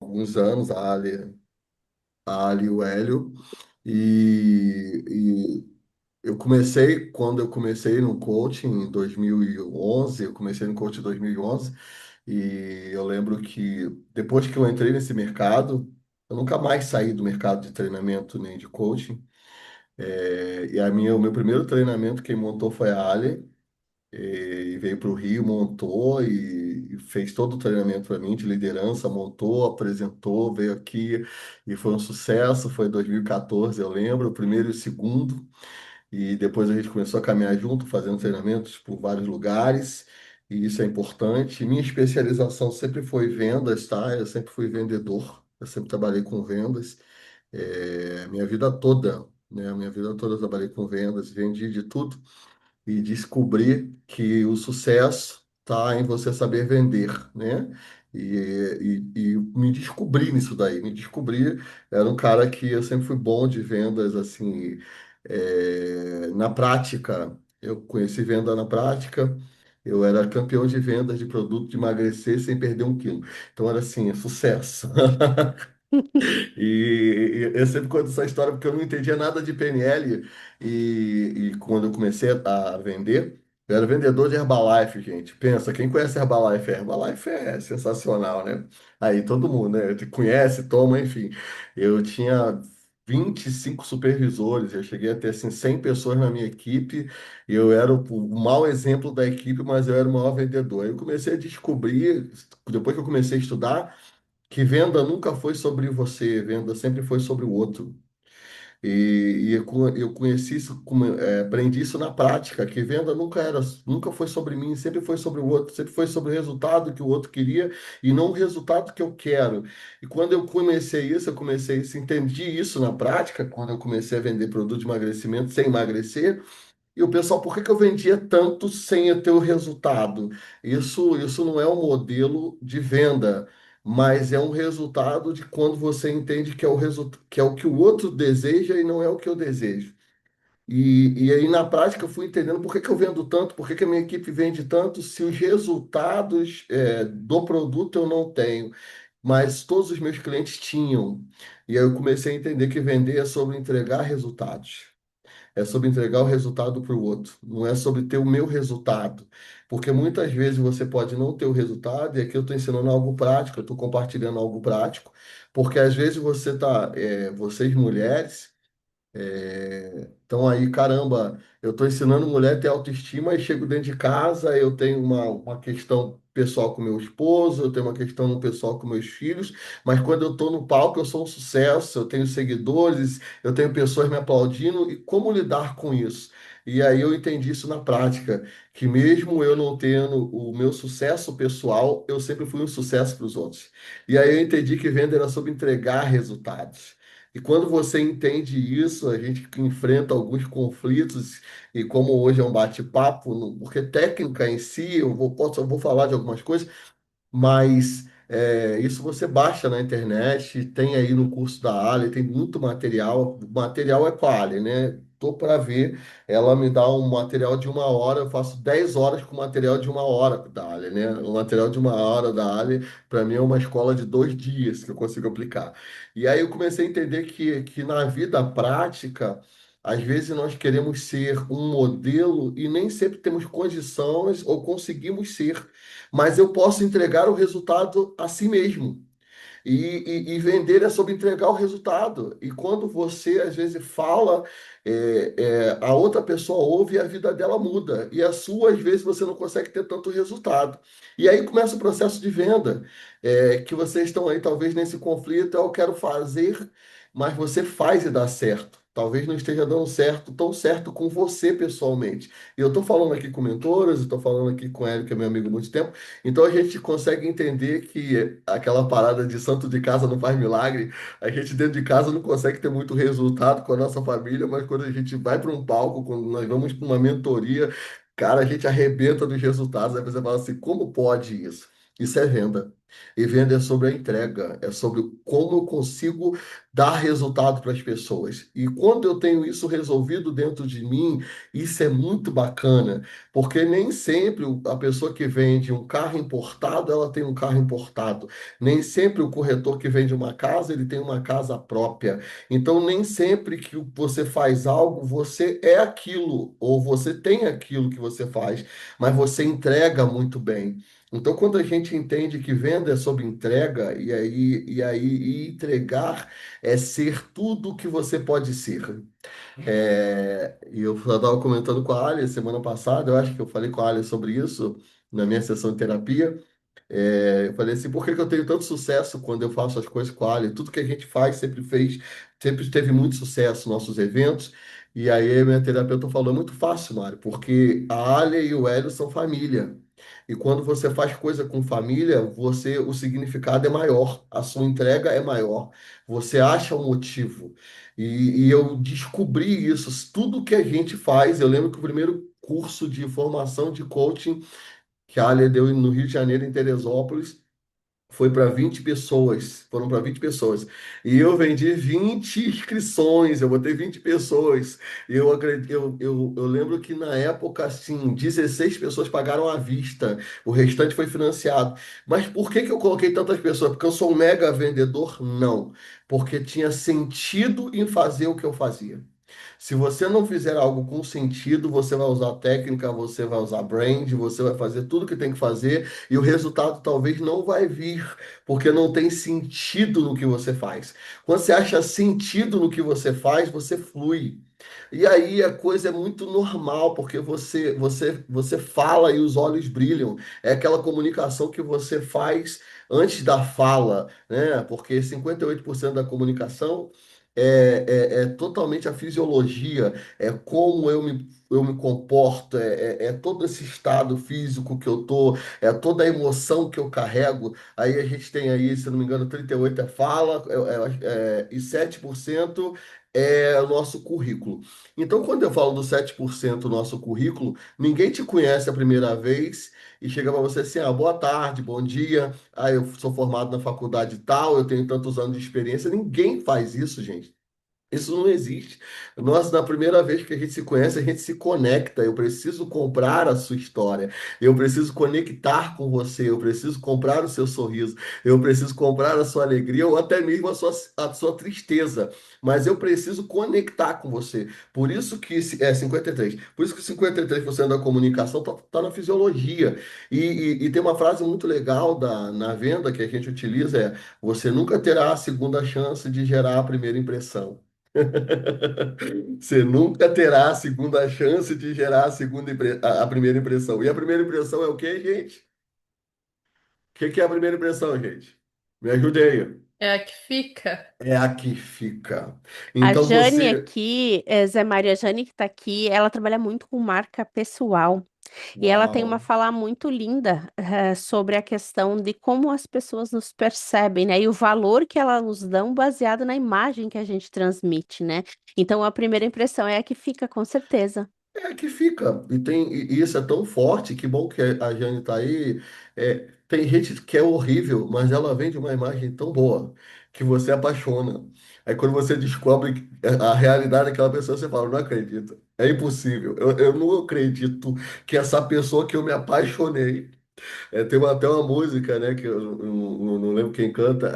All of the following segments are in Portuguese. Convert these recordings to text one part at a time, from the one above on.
alguns anos, a Ali e o Hélio. E eu comecei, quando eu comecei no coaching em 2011, eu comecei no coaching em 2011, e eu lembro que depois que eu entrei nesse mercado, eu nunca mais saí do mercado de treinamento nem de coaching. O meu primeiro treinamento, quem montou foi a Ali, e veio para o Rio, montou e fez todo o treinamento para mim de liderança, montou, apresentou, veio aqui e foi um sucesso. Foi em 2014, eu lembro, o primeiro e o segundo. E depois a gente começou a caminhar junto, fazendo treinamentos por vários lugares, e isso é importante. Minha especialização sempre foi vendas, tá? Eu sempre fui vendedor, eu sempre trabalhei com vendas, minha vida toda, né? Minha vida toda eu trabalhei com vendas, vendi de tudo, e descobri que o sucesso está em você saber vender, né? E me descobri nisso daí, me descobri, era um cara que eu sempre fui bom de vendas, assim, na prática, eu conheci venda na prática, eu era campeão de vendas de produto de emagrecer sem perder 1 quilo. Então era assim, sucesso. E eu sempre conto essa história porque eu não entendia nada de PNL e quando eu comecei a vender, eu era vendedor de Herbalife, gente. Pensa, quem conhece Herbalife? Herbalife é sensacional, né? Aí todo mundo, né? Conhece, toma, enfim. Eu tinha 25 supervisores, eu cheguei a ter assim, 100 pessoas na minha equipe, e eu era o mau exemplo da equipe, mas eu era o maior vendedor. Aí eu comecei a descobrir, depois que eu comecei a estudar, que venda nunca foi sobre você, venda sempre foi sobre o outro. Eu conheci isso, aprendi isso na prática, que venda nunca foi sobre mim, sempre foi sobre o outro, sempre foi sobre o resultado que o outro queria e não o resultado que eu quero. E quando eu comecei isso, entendi isso na prática, quando eu comecei a vender produto de emagrecimento sem emagrecer. E o pessoal, por que que eu vendia tanto sem eu ter o resultado? Isso não é um modelo de venda, mas é um resultado de quando você entende que é que é o que o outro deseja e não é o que eu desejo. E aí, na prática, eu fui entendendo por que que eu vendo tanto, por que que a minha equipe vende tanto, se os resultados, do produto eu não tenho, mas todos os meus clientes tinham. E aí eu comecei a entender que vender é sobre entregar resultados. É sobre entregar o resultado para o outro, não é sobre ter o meu resultado. Porque muitas vezes você pode não ter o resultado, e aqui eu estou ensinando algo prático, eu estou compartilhando algo prático, porque às vezes vocês mulheres, então aí, caramba, eu estou ensinando mulher a ter autoestima e chego dentro de casa, eu tenho uma questão pessoal com meu esposo, eu tenho uma questão pessoal com meus filhos, mas quando eu estou no palco eu sou um sucesso, eu tenho seguidores, eu tenho pessoas me aplaudindo, e como lidar com isso? E aí eu entendi isso na prática, que mesmo eu não tendo o meu sucesso pessoal, eu sempre fui um sucesso para os outros. E aí eu entendi que venda era sobre entregar resultados. E quando você entende isso, a gente enfrenta alguns conflitos, e como hoje é um bate-papo, porque técnica em si, eu vou falar de algumas coisas, mas isso você baixa na internet, tem aí no curso da Ali, tem muito material. O material é com a Ali, né? Tô para ver, ela me dá um material de 1 hora, eu faço 10 horas com material de 1 hora da Ali, né? O material de 1 hora da Ali, para mim, é uma escola de 2 dias que eu consigo aplicar. E aí eu comecei a entender que na vida prática, às vezes nós queremos ser um modelo e nem sempre temos condições ou conseguimos ser, mas eu posso entregar o resultado a si mesmo. E vender é sobre entregar o resultado. E quando você, às vezes, fala, a outra pessoa ouve e a vida dela muda. E a sua, às vezes, você não consegue ter tanto resultado. E aí começa o processo de venda, que vocês estão aí, talvez, nesse conflito. Eu quero fazer, mas você faz e dá certo. Talvez não esteja dando certo, tão certo com você pessoalmente. E eu estou falando aqui com mentoras, estou falando aqui com ele, que é meu amigo há muito tempo. Então a gente consegue entender que aquela parada de santo de casa não faz milagre. A gente dentro de casa não consegue ter muito resultado com a nossa família, mas quando a gente vai para um palco, quando nós vamos para uma mentoria, cara, a gente arrebenta dos resultados. Aí você fala assim, como pode isso? Isso é venda. E venda é sobre a entrega, é sobre como eu consigo dar resultado para as pessoas. E quando eu tenho isso resolvido dentro de mim, isso é muito bacana, porque nem sempre a pessoa que vende um carro importado, ela tem um carro importado. Nem sempre o corretor que vende uma casa, ele tem uma casa própria. Então, nem sempre que você faz algo, você é aquilo, ou você tem aquilo que você faz, mas você entrega muito bem. Então, quando a gente entende que venda é sobre entrega, e entregar é ser tudo o que você pode ser. E eu estava comentando com a Ali semana passada, eu acho que eu falei com a Ali sobre isso na minha sessão de terapia. Eu falei assim, por que que eu tenho tanto sucesso quando eu faço as coisas com a Ali? Tudo que a gente faz sempre fez, sempre teve muito sucesso, nossos eventos. E aí a minha terapeuta falou, é muito fácil, Mário, porque a Ali e o Hélio são família. E quando você faz coisa com família, o significado é maior, a sua entrega é maior, você acha o motivo. E eu descobri isso, tudo que a gente faz, eu lembro que o primeiro curso de formação de coaching que a Alia deu no Rio de Janeiro, em Teresópolis, foi para 20 pessoas. Foram para 20 pessoas. E eu vendi 20 inscrições, eu botei 20 pessoas. Eu lembro que na época, assim, 16 pessoas pagaram à vista, o restante foi financiado. Mas por que que eu coloquei tantas pessoas? Porque eu sou um mega vendedor? Não. Porque tinha sentido em fazer o que eu fazia. Se você não fizer algo com sentido, você vai usar técnica, você vai usar brand, você vai fazer tudo que tem que fazer e o resultado talvez não vai vir, porque não tem sentido no que você faz. Quando você acha sentido no que você faz, você flui. E aí a coisa é muito normal, porque você fala e os olhos brilham. É aquela comunicação que você faz antes da fala, né? Porque 58% da comunicação é totalmente a fisiologia, é como eu me comporto, é todo esse estado físico que eu tô, é toda a emoção que eu carrego. Aí a gente tem aí, se não me engano, 38% é fala, e 7% é o nosso currículo. Então, quando eu falo do 7% do nosso currículo, ninguém te conhece a primeira vez e chega para você assim, boa tarde, bom dia, eu sou formado na faculdade tal, eu tenho tantos anos de experiência. Ninguém faz isso, gente. Isso não existe. Nós, na primeira vez que a gente se conhece, a gente se conecta. Eu preciso comprar a sua história. Eu preciso conectar com você. Eu preciso comprar o seu sorriso. Eu preciso comprar a sua alegria ou até mesmo a sua tristeza. Mas eu preciso conectar com você. Por isso que é 53. Por isso que 53% da comunicação está na fisiologia. E tem uma frase muito legal na venda que a gente utiliza: você nunca terá a segunda chance de gerar a primeira impressão. Você nunca terá a segunda chance de gerar a primeira impressão. E a primeira impressão é o quê, gente? O que que é a primeira impressão, gente? Me ajude aí. É a que fica. É a que fica. A Então Jane você. aqui, Zé Maria, a Jane que tá aqui, ela trabalha muito com marca pessoal. E ela tem uma Uau! fala muito linda, sobre a questão de como as pessoas nos percebem, né? E o valor que elas nos dão baseado na imagem que a gente transmite, né? Então, a primeira impressão é a que fica, com certeza. É que fica. E isso é tão forte, que bom que a Jane está aí. Tem gente que é horrível, mas ela vende uma imagem tão boa que você apaixona. Aí quando você descobre a realidade daquela pessoa, você fala, não acredito. É impossível. Eu não acredito que essa pessoa que eu me apaixonei. Tem até uma música, né, que eu não lembro quem canta.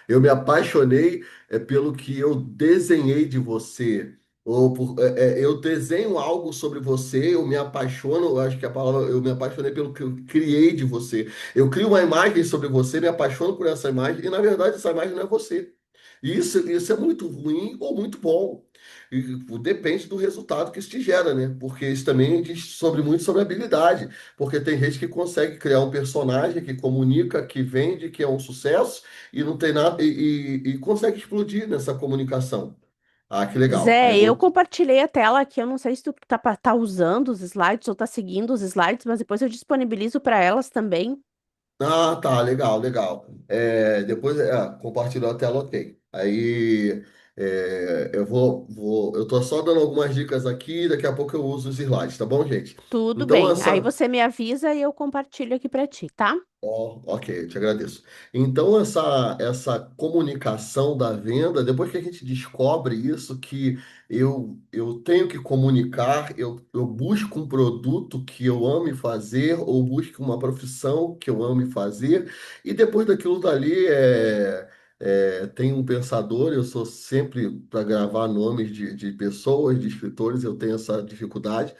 Eu me apaixonei pelo que eu desenhei de você. Eu desenho algo sobre você, eu me apaixono, eu acho que a palavra, eu me apaixonei pelo que eu criei de você. Eu crio uma imagem sobre você, me apaixono por essa imagem, e na verdade essa imagem não é você. Isso é muito ruim ou muito bom. E depende do resultado que isso te gera, né? Porque isso também diz muito sobre habilidade. Porque tem gente que consegue criar um personagem que comunica, que vende, que é um sucesso, e não tem nada, e consegue explodir nessa comunicação. Ah, que legal. Aí Zé, eu vou. compartilhei a tela aqui. Eu não sei se tu tá usando os slides ou tá seguindo os slides, mas depois eu disponibilizo para elas também. Ah, tá, legal, legal. Depois compartilhou a tela, ok. Aí. Eu tô só dando algumas dicas aqui, daqui a pouco eu uso os slides, tá bom, gente? Tudo Então, bem. Aí essa, você me avisa e eu compartilho aqui para ti, tá? Ó, ok, eu te agradeço. Então, essa comunicação da venda, depois que a gente descobre isso, que eu tenho que comunicar, eu busco um produto que eu ame fazer, ou busco uma profissão que eu ame fazer, e depois daquilo dali, tem um pensador, eu sou sempre para gravar nomes de pessoas, de escritores, eu tenho essa dificuldade,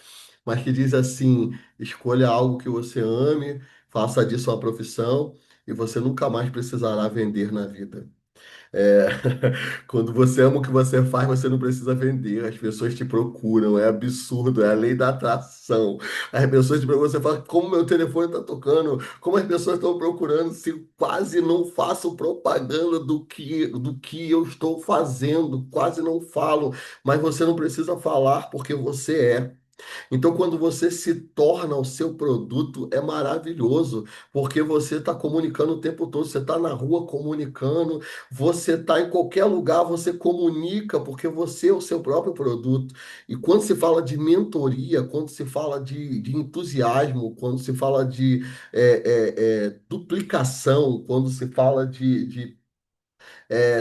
mas que diz assim: escolha algo que você ame. Faça disso uma profissão e você nunca mais precisará vender na vida. É, quando você ama o que você faz, você não precisa vender. As pessoas te procuram. É absurdo, é a lei da atração. As pessoas te procuram, você fala, como meu telefone está tocando, como as pessoas estão procurando, se quase não faço propaganda do que eu estou fazendo, quase não falo, mas você não precisa falar porque você é. Então, quando você se torna o seu produto, é maravilhoso, porque você está comunicando o tempo todo. Você está na rua comunicando, você está em qualquer lugar, você comunica, porque você é o seu próprio produto. E quando se fala de mentoria, quando se fala de entusiasmo, quando se fala de duplicação, quando se fala de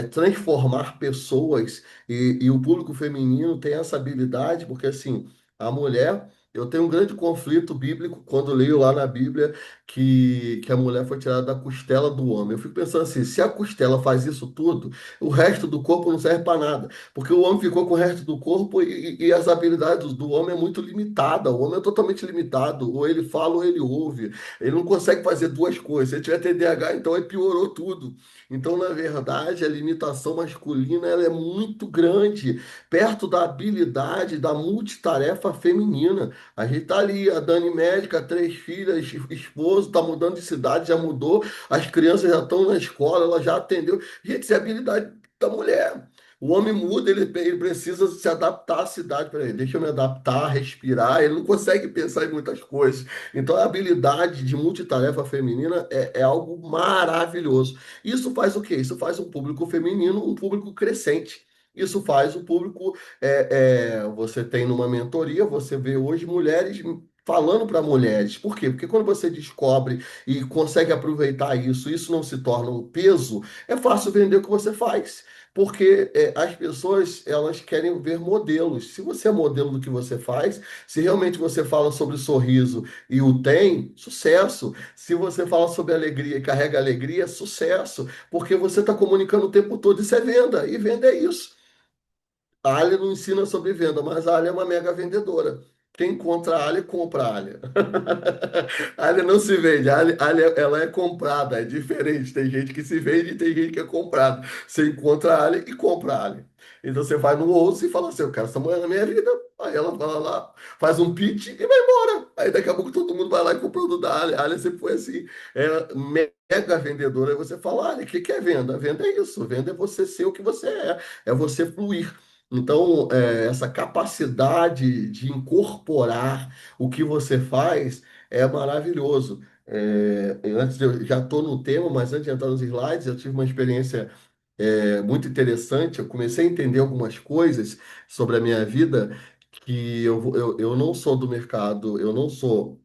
transformar pessoas e o público feminino tem essa habilidade, porque assim, a mulher, eu tenho um grande conflito bíblico quando leio lá na Bíblia que a mulher foi tirada da costela do homem. Eu fico pensando assim, se a costela faz isso tudo, o resto do corpo não serve para nada, porque o homem ficou com o resto do corpo e as habilidades do homem é muito limitada. O homem é totalmente limitado, ou ele fala ou ele ouve. Ele não consegue fazer duas coisas. Se ele tiver TDAH, então ele piorou tudo. Então, na verdade, a limitação masculina ela é muito grande, perto da habilidade da multitarefa feminina. A gente tá ali, a Dani médica, três filhas, esposo, tá mudando de cidade, já mudou, as crianças já estão na escola, ela já atendeu. Gente, isso é a habilidade da mulher. O homem muda, ele precisa se adaptar à cidade. Peraí, deixa eu me adaptar, respirar. Ele não consegue pensar em muitas coisas. Então, a habilidade de multitarefa feminina é algo maravilhoso. Isso faz o quê? Isso faz um público feminino, um público crescente. Isso faz o público. Você tem numa mentoria, você vê hoje mulheres falando para mulheres. Por quê? Porque quando você descobre e consegue aproveitar isso, isso não se torna um peso, é fácil vender o que você faz. Porque as pessoas elas querem ver modelos. Se você é modelo do que você faz, se realmente você fala sobre sorriso e o tem, sucesso. Se você fala sobre alegria e carrega alegria, sucesso, porque você está comunicando o tempo todo. Isso é venda, e venda é isso. A Alia não ensina sobre venda, mas a Alia é uma mega vendedora. Quem encontra a Alia, compra a Alia. A Alia não se vende, a Alia, ela é comprada, é diferente. Tem gente que se vende e tem gente que é comprada. Você encontra a Alia e compra a Alia. Então você vai no ouço e fala assim: eu quero essa mulher na minha vida. Aí ela fala lá, faz um pitch e vai embora. Aí daqui a pouco todo mundo vai lá e compra o produto da Alia. A Alia sempre foi assim, é mega vendedora. Aí você fala: Alia, o que que é venda? Venda é isso, venda é você ser o que você é você fluir. Então, essa capacidade de incorporar o que você faz é maravilhoso. Eu já estou no tema, mas antes de entrar nos slides, eu tive uma experiência muito interessante. Eu comecei a entender algumas coisas sobre a minha vida que eu não sou do mercado, eu não sou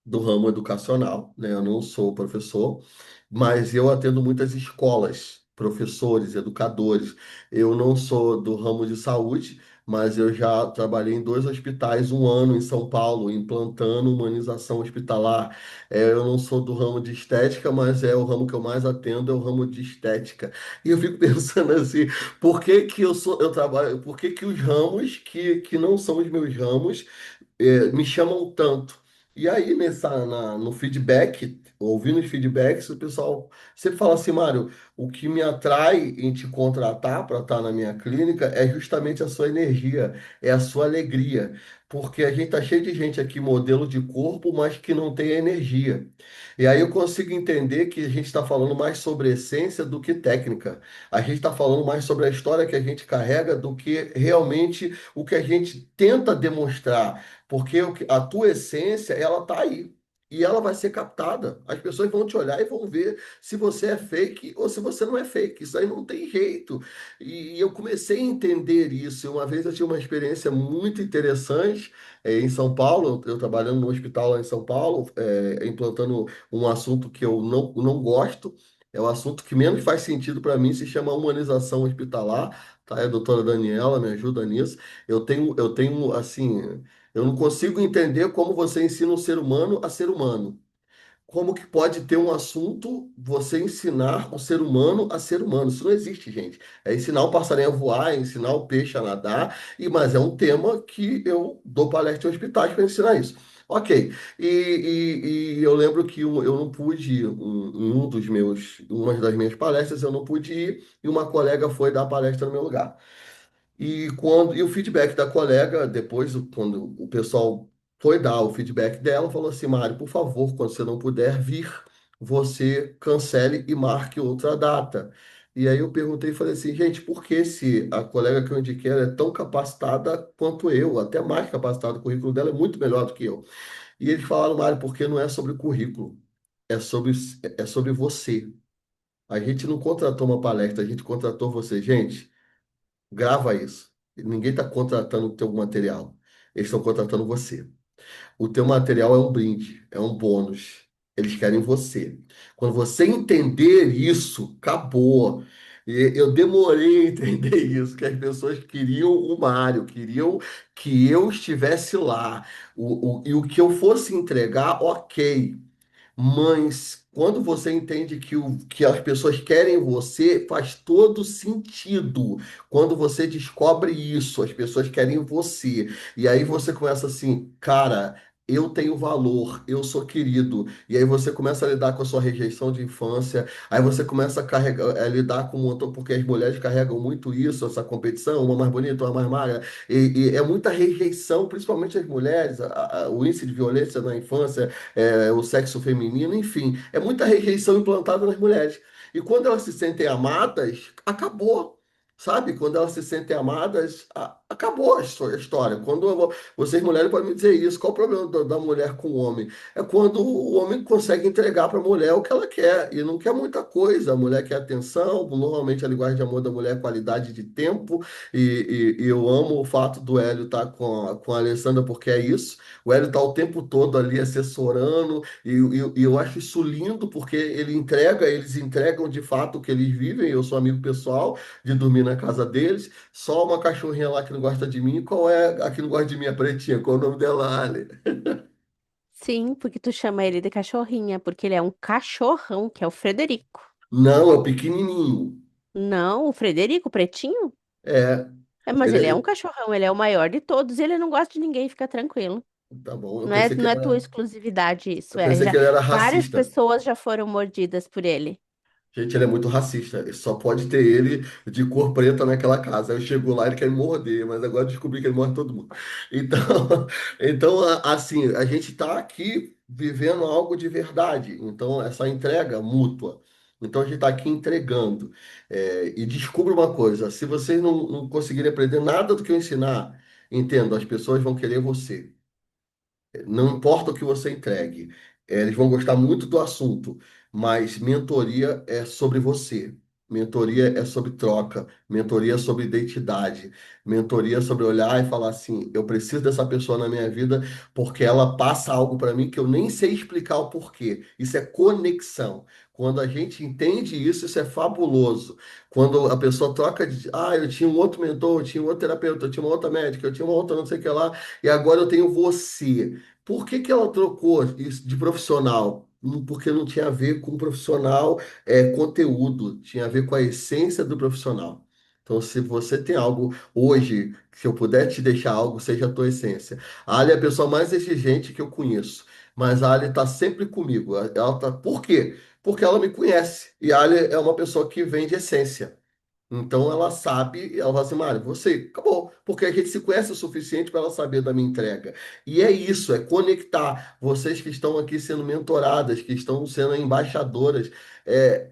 do ramo educacional, né? Eu não sou professor, mas eu atendo muitas escolas, professores, educadores. Eu não sou do ramo de saúde, mas eu já trabalhei em dois hospitais um ano em São Paulo, implantando humanização hospitalar. Eu não sou do ramo de estética, mas é o ramo que eu mais atendo, é o ramo de estética. E eu fico pensando assim, por que que eu trabalho, por que que os ramos que não são os meus ramos me chamam tanto. E aí, no feedback, ouvindo os feedbacks, o pessoal sempre fala assim, Mário, o que me atrai em te contratar para estar na minha clínica é justamente a sua energia, é a sua alegria. Porque a gente tá cheio de gente aqui, modelo de corpo, mas que não tem energia. E aí eu consigo entender que a gente está falando mais sobre essência do que técnica. A gente está falando mais sobre a história que a gente carrega do que realmente o que a gente tenta demonstrar. Porque a tua essência, ela tá aí. e ela vai ser captada. As pessoas vão te olhar e vão ver se você é fake ou se você não é fake. Isso aí não tem jeito. E eu comecei a entender isso. Uma vez eu tive uma experiência muito interessante em São Paulo. Eu trabalhando no hospital lá em São Paulo, implantando um assunto que eu não gosto. É o assunto que menos faz sentido para mim, se chama humanização hospitalar. Tá? A doutora Daniela me ajuda nisso. Eu tenho assim. Eu não consigo entender como você ensina um ser humano a ser humano. Como que pode ter um assunto, você ensinar o ser humano a ser humano? Isso não existe, gente. É ensinar o passarinho a voar, é ensinar o peixe a nadar, mas é um tema que eu dou palestra em hospitais para ensinar isso. Ok, e eu lembro que eu não pude ir, uma das minhas palestras eu não pude ir, e uma colega foi dar a palestra no meu lugar. E o feedback da colega, depois, quando o pessoal foi dar o feedback dela, falou assim: Mário, por favor, quando você não puder vir, você cancele e marque outra data. E aí eu perguntei e falei assim, gente, por que se a colega que eu indiquei ela é tão capacitada quanto eu, até mais capacitada, o currículo dela é muito melhor do que eu. E eles falaram, Mário, porque não é sobre o currículo, é sobre, é sobre você. A gente não contratou uma palestra, a gente contratou você. Gente, grava isso. Ninguém está contratando o teu material. Eles estão contratando você. O teu material é um brinde, é um bônus. Eles querem você. Quando você entender isso, acabou. E eu demorei a entender isso, que as pessoas queriam o Mário, queriam que eu estivesse lá. E o que eu fosse entregar, ok. Mas quando você entende que as pessoas querem você, faz todo sentido. Quando você descobre isso, as pessoas querem você. E aí você começa assim, cara, eu tenho valor, eu sou querido. E aí você começa a lidar com a sua rejeição de infância. Aí você começa a lidar com um montão, porque as mulheres carregam muito isso, essa competição, uma mais bonita, uma mais magra. E é muita rejeição, principalmente as mulheres, o índice de violência na infância o sexo feminino, enfim, é muita rejeição implantada nas mulheres. E quando elas se sentem amadas, acabou. Sabe? Quando elas se sentem amadas, acabou a história. Vocês mulheres podem me dizer isso. Qual o problema da mulher com o homem? É quando o homem consegue entregar para a mulher o que ela quer. E não quer muita coisa. A mulher quer atenção. Normalmente a linguagem de amor da mulher é qualidade de tempo. E eu amo o fato do Hélio estar com a Alessandra, porque é isso. O Hélio está o tempo todo ali assessorando, e eu acho isso lindo, porque eles entregam de fato o que eles vivem. Eu sou amigo pessoal de dormir na casa deles, só uma cachorrinha lá que não gosta de mim. Qual é a que não gosta de mim? A pretinha, qual é o nome dela, Ali? Sim, porque tu chama ele de cachorrinha, porque ele é um cachorrão, que é o Frederico. Não, é o pequenininho. Não, o Frederico, o pretinho? É, É, mas ele é um ele, cachorrão, ele é o maior de todos e ele não gosta de ninguém, fica tranquilo. tá bom, Não é, não é tua exclusividade eu isso, é. pensei Já, que ele era várias racista. pessoas já foram mordidas por ele. Gente, ele é muito racista. Só pode ter ele de cor preta naquela casa. Eu chego lá, ele quer me morder, mas agora eu descobri que ele morde todo mundo. Então, então assim, a gente está aqui vivendo algo de verdade. Então, essa entrega mútua. Então, a gente está aqui entregando. E descubra uma coisa: se vocês não conseguirem aprender nada do que eu ensinar, entendo, as pessoas vão querer você. Não importa o que você entregue, eles vão gostar muito do assunto, mas mentoria é sobre você. Mentoria é sobre troca, mentoria é sobre identidade, mentoria é sobre olhar e falar assim: eu preciso dessa pessoa na minha vida porque ela passa algo para mim que eu nem sei explicar o porquê. Isso é conexão. Quando a gente entende isso, isso é fabuloso. Quando a pessoa troca de, eu tinha um outro mentor, eu tinha um outro terapeuta, eu tinha uma outra médica, eu tinha uma outra não sei o que lá, e agora eu tenho você. Por que que ela trocou isso de profissional? Porque não tinha a ver com profissional, conteúdo, tinha a ver com a essência do profissional. Então, se você tem algo hoje, se eu puder te deixar algo, seja a tua essência. A Ali é a pessoa mais exigente que eu conheço, mas a Ali está sempre comigo. Por quê? Porque ela me conhece. E a Ali é uma pessoa que vem de essência. Então ela sabe, e ela fala assim, Mário, você, acabou, porque a gente se conhece o suficiente para ela saber da minha entrega. E é isso, é conectar vocês que estão aqui sendo mentoradas, que estão sendo embaixadoras. É,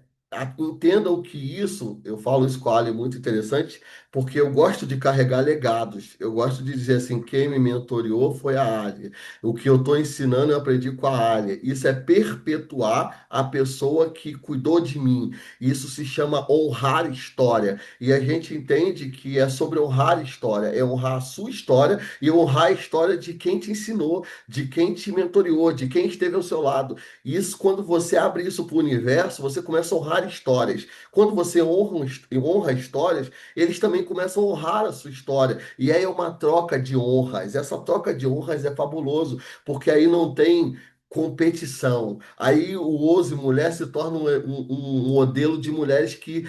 entendam que isso, eu falo isso com a Ali, muito interessante, porque eu gosto de carregar legados. Eu gosto de dizer assim, quem me mentoreou foi a Ali. O que eu estou ensinando eu aprendi com a Ali. Isso é perpetuar a pessoa que cuidou de mim. Isso se chama honrar história. E a gente entende que é sobre honrar história, é honrar a sua história e honrar a história de quem te ensinou, de quem te mentoreou, de quem esteve ao seu lado. E isso, quando você abre isso para o universo, você começa a honrar histórias. Quando você honra histórias, eles também começam a honrar a sua história. E aí é uma troca de honras. Essa troca de honras é fabuloso, porque aí não tem competição. Aí o Ouse Mulher se torna um modelo de mulheres que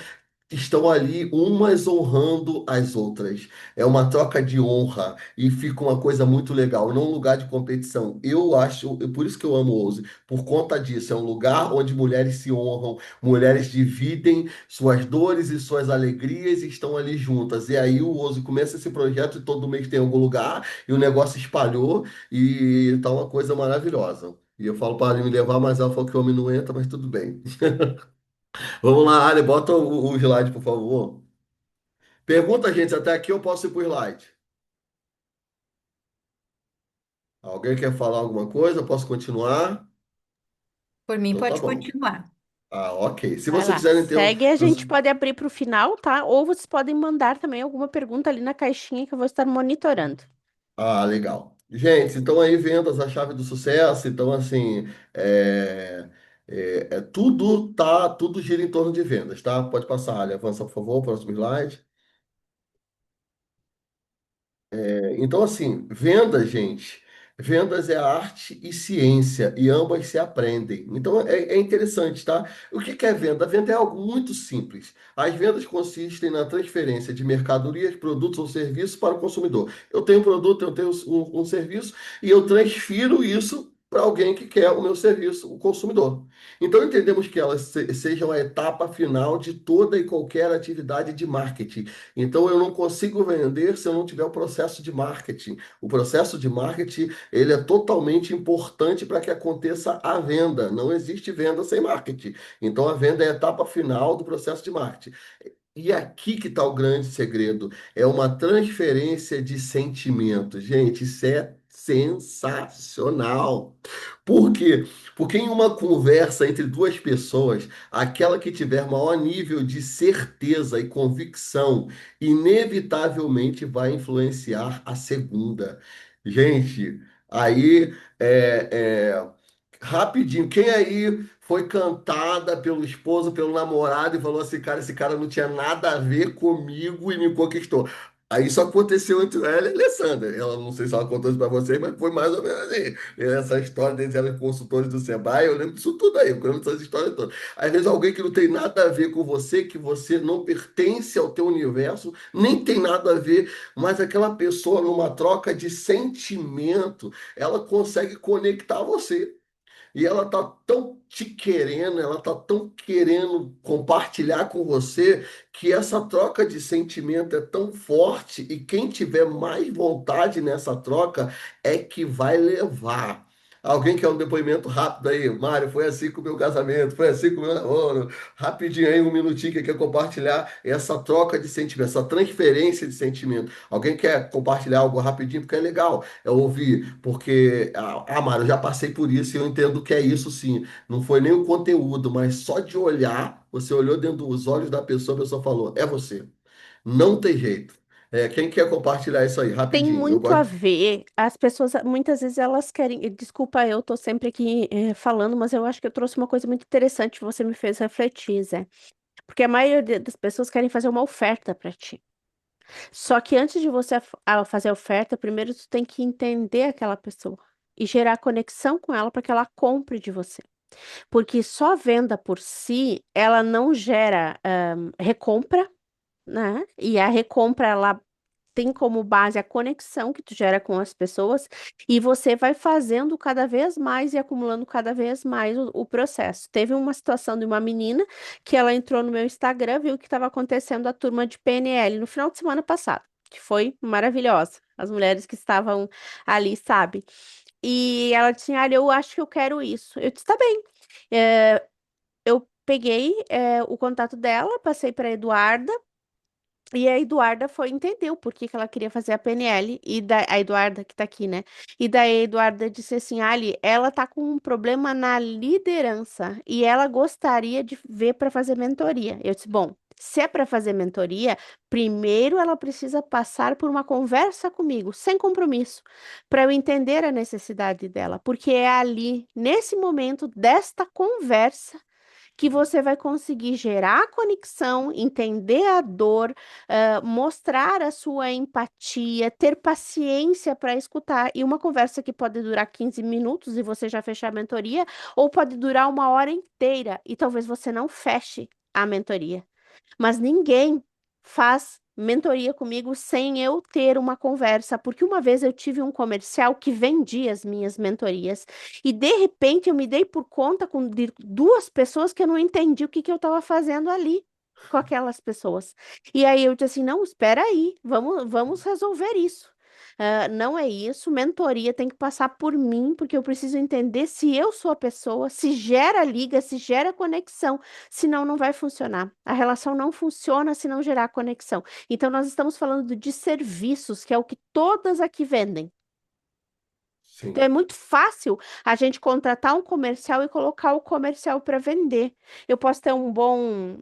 estão ali umas honrando as outras. É uma troca de honra e fica uma coisa muito legal, não um lugar de competição. Eu acho, por isso que eu amo o Ouse, por conta disso, é um lugar onde mulheres se honram, mulheres dividem suas dores e suas alegrias e estão ali juntas. E aí o Ouse começa esse projeto e todo mês tem algum lugar e o negócio espalhou e tá uma coisa maravilhosa. E eu falo para ele me levar, mas ela falou que o homem não entra, mas tudo bem. Vamos lá, Ali, bota o slide, por favor. Pergunta, gente, até aqui eu posso ir pro slide. Alguém quer falar alguma coisa? Posso continuar? Por mim, Então tá pode bom. continuar. Ah, ok. Se Vai vocês lá, quiserem ter um. segue, a gente pode abrir para o final, tá? Ou vocês podem mandar também alguma pergunta ali na caixinha que eu vou estar monitorando. Ah, legal. Gente, então aí vendas, a chave do sucesso. Então, assim, tudo gira em torno de vendas, tá? Pode passar, Ali, avança, por favor, próximo slide. Então, assim, vendas, gente, vendas é arte e ciência, e ambas se aprendem. Então, é interessante, tá? O que que é venda? A venda é algo muito simples. As vendas consistem na transferência de mercadorias, produtos ou serviços para o consumidor. Eu tenho um produto, eu tenho um serviço, e eu transfiro isso para alguém que quer o meu serviço, o consumidor. Então, entendemos que elas sejam a etapa final de toda e qualquer atividade de marketing. Então eu não consigo vender se eu não tiver o processo de marketing. O processo de marketing, ele é totalmente importante para que aconteça a venda. Não existe venda sem marketing. Então a venda é a etapa final do processo de marketing. E aqui que está o grande segredo. É uma transferência de sentimento. Gente, isso é sensacional. Por quê? Porque em uma conversa entre duas pessoas, aquela que tiver maior nível de certeza e convicção, inevitavelmente vai influenciar a segunda. Gente, aí rapidinho, quem aí foi cantada pelo esposo, pelo namorado e falou assim, cara, esse cara não tinha nada a ver comigo e me conquistou. Aí isso aconteceu entre ela e a Alessandra. Ela não sei se ela contou isso pra vocês, mas foi mais ou menos assim. Essa história deles eram consultores do Sebrae, eu lembro disso tudo aí, eu lembro dessas histórias todas. Às vezes alguém que não tem nada a ver com você, que você não pertence ao teu universo, nem tem nada a ver, mas aquela pessoa numa troca de sentimento, ela consegue conectar você. E ela tá tão te querendo, ela tá tão querendo compartilhar com você que essa troca de sentimento é tão forte e quem tiver mais vontade nessa troca é que vai levar. Alguém quer um depoimento rápido aí? Mário, foi assim com o meu casamento, foi assim com o meu namoro. Rapidinho aí, um minutinho que quer compartilhar essa troca de sentimento, essa transferência de sentimento. Alguém quer compartilhar algo rapidinho? Porque é legal ouvir, porque, Mário, eu já passei por isso e eu entendo que é isso sim. Não foi nem o conteúdo, mas só de olhar, você olhou dentro dos olhos da pessoa, a pessoa falou, é você. Não tem jeito. Quem quer compartilhar isso aí? Tem Rapidinho. Eu muito a gosto. ver. As pessoas, muitas vezes, elas querem. Desculpa, eu tô sempre aqui falando, mas eu acho que eu trouxe uma coisa muito interessante que você me fez refletir, Zé. Porque a maioria das pessoas querem fazer uma oferta para ti. Só que antes de você fazer a oferta, primeiro tu tem que entender aquela pessoa e gerar conexão com ela para que ela compre de você. Porque só a venda por si, ela não gera recompra, né? E a recompra, ela tem como base a conexão que tu gera com as pessoas e você vai fazendo cada vez mais e acumulando cada vez mais o processo. Teve uma situação de uma menina que ela entrou no meu Instagram, viu o que estava acontecendo a turma de PNL no final de semana passado, que foi maravilhosa. As mulheres que estavam ali, sabe? E ela tinha, olha, eu acho que eu quero isso. Eu disse, tá bem. peguei o contato dela, passei para Eduarda. E a Eduarda foi entender o porquê que ela queria fazer a PNL, a Eduarda que tá aqui, né? E daí a Eduarda disse assim, Ali, ela tá com um problema na liderança e ela gostaria de ver para fazer mentoria. Eu disse, bom, se é para fazer mentoria, primeiro ela precisa passar por uma conversa comigo, sem compromisso, para eu entender a necessidade dela, porque é ali, nesse momento desta conversa, que você vai conseguir gerar conexão, entender a dor, mostrar a sua empatia, ter paciência para escutar. E uma conversa que pode durar 15 minutos e você já fechar a mentoria, ou pode durar uma hora inteira e talvez você não feche a mentoria. Mas ninguém faz mentoria comigo sem eu ter uma conversa, porque uma vez eu tive um comercial que vendia as minhas mentorias e de repente eu me dei por conta de duas pessoas que eu não entendi o que que eu estava fazendo ali com aquelas pessoas. E aí eu disse assim, não, espera aí, vamos resolver isso. Não é isso, mentoria tem que passar por mim, porque eu preciso entender se eu sou a pessoa, se gera liga, se gera conexão, senão não vai funcionar. A relação não funciona se não gerar conexão. Então, nós estamos falando de serviços, que é o que todas aqui vendem. Então, é Sim. muito fácil a gente contratar um comercial e colocar o comercial para vender. Eu posso ter um bom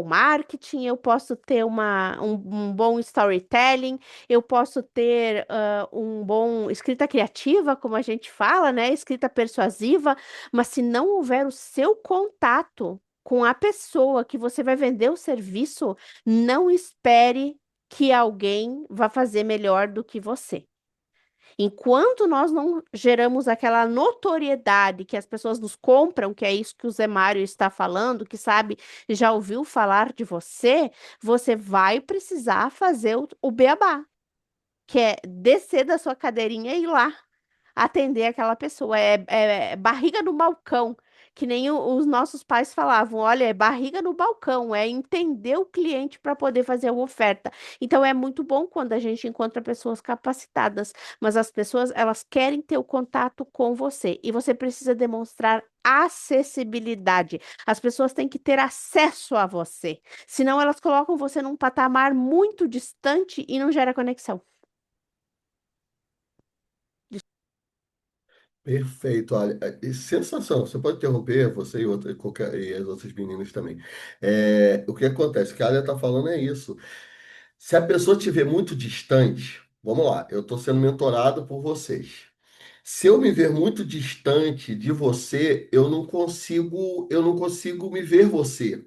marketing, eu posso ter um bom storytelling, eu posso ter um bom escrita criativa, como a gente fala, né? Escrita persuasiva, mas se não houver o seu contato com a pessoa que você vai vender o serviço, não espere que alguém vá fazer melhor do que você. Enquanto nós não geramos aquela notoriedade que as pessoas nos compram, que é isso que o Zé Mário está falando, que sabe, já ouviu falar de você, você vai precisar fazer o beabá, que é descer da sua cadeirinha e ir lá atender aquela pessoa. É barriga no balcão, que nem os nossos pais falavam. Olha, é barriga no balcão, é entender o cliente para poder fazer a oferta. Então é muito bom quando a gente encontra pessoas capacitadas, mas as pessoas elas querem ter o contato com você e você precisa demonstrar acessibilidade. As pessoas têm que ter acesso a você, senão elas colocam você num patamar muito distante e não gera conexão. Perfeito, olha, sensação. Você pode interromper, você e, outra, qualquer, e as outras meninas também. O que acontece? O que a Alia está falando é isso. Se a pessoa estiver muito distante, vamos lá, eu estou sendo mentorado por vocês. Se eu me ver muito distante de você, eu não consigo me ver você.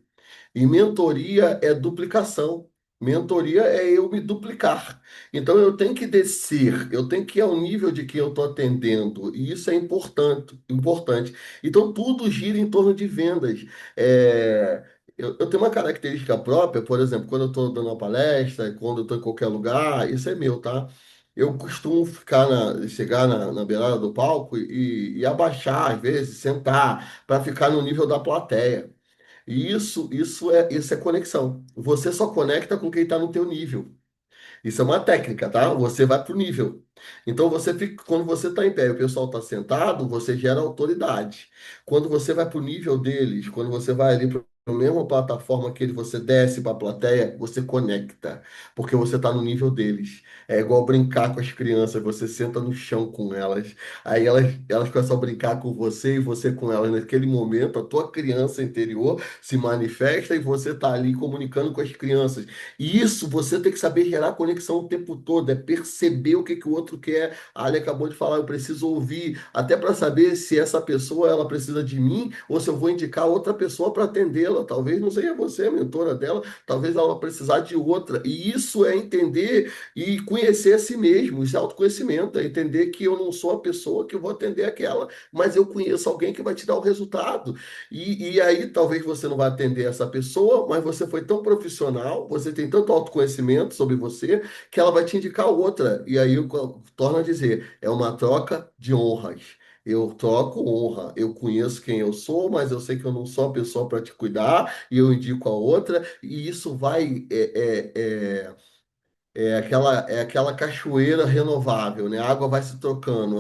E mentoria é duplicação. Mentoria é eu me duplicar. Então eu tenho que descer, eu tenho que ir ao nível de que eu estou atendendo. E isso é importante, importante. Então tudo gira em torno de vendas. Eu tenho uma característica própria, por exemplo, quando eu estou dando uma palestra, quando eu estou em qualquer lugar, isso é meu, tá? Eu costumo chegar na beirada do palco e abaixar, às vezes, sentar, para ficar no nível da plateia. E isso é conexão. Você só conecta com quem está no teu nível. Isso é uma técnica, tá? Você vai pro nível. Então você fica, quando você está em pé e o pessoal está sentado, você gera autoridade. Quando você vai pro nível deles, quando você vai ali para a mesma plataforma que eles, você desce para a plateia, você conecta, porque você está no nível deles. É igual brincar com as crianças, você senta no chão com elas, aí elas começam a brincar com você e você com elas. Naquele momento, a tua criança interior se manifesta e você está ali comunicando com as crianças. E isso você tem que saber gerar conexão o tempo todo, é perceber o que que o outro quer. A Ali acabou de falar, eu preciso ouvir, até para saber se essa pessoa ela precisa de mim ou se eu vou indicar outra pessoa para atendê-la. Talvez não seja você a mentora dela, talvez ela vá precisar de outra. E isso é entender e conhecer a si mesmo, isso é autoconhecimento, é entender que eu não sou a pessoa que vou atender aquela, mas eu conheço alguém que vai te dar o resultado. E aí talvez você não vai atender essa pessoa, mas você foi tão profissional, você tem tanto autoconhecimento sobre você, que ela vai te indicar outra. E aí eu torno a dizer, é uma troca de honras. Eu troco honra. Eu conheço quem eu sou, mas eu sei que eu não sou a pessoa para te cuidar, e eu indico a outra, e isso vai É aquela cachoeira renovável, né? A água vai se trocando,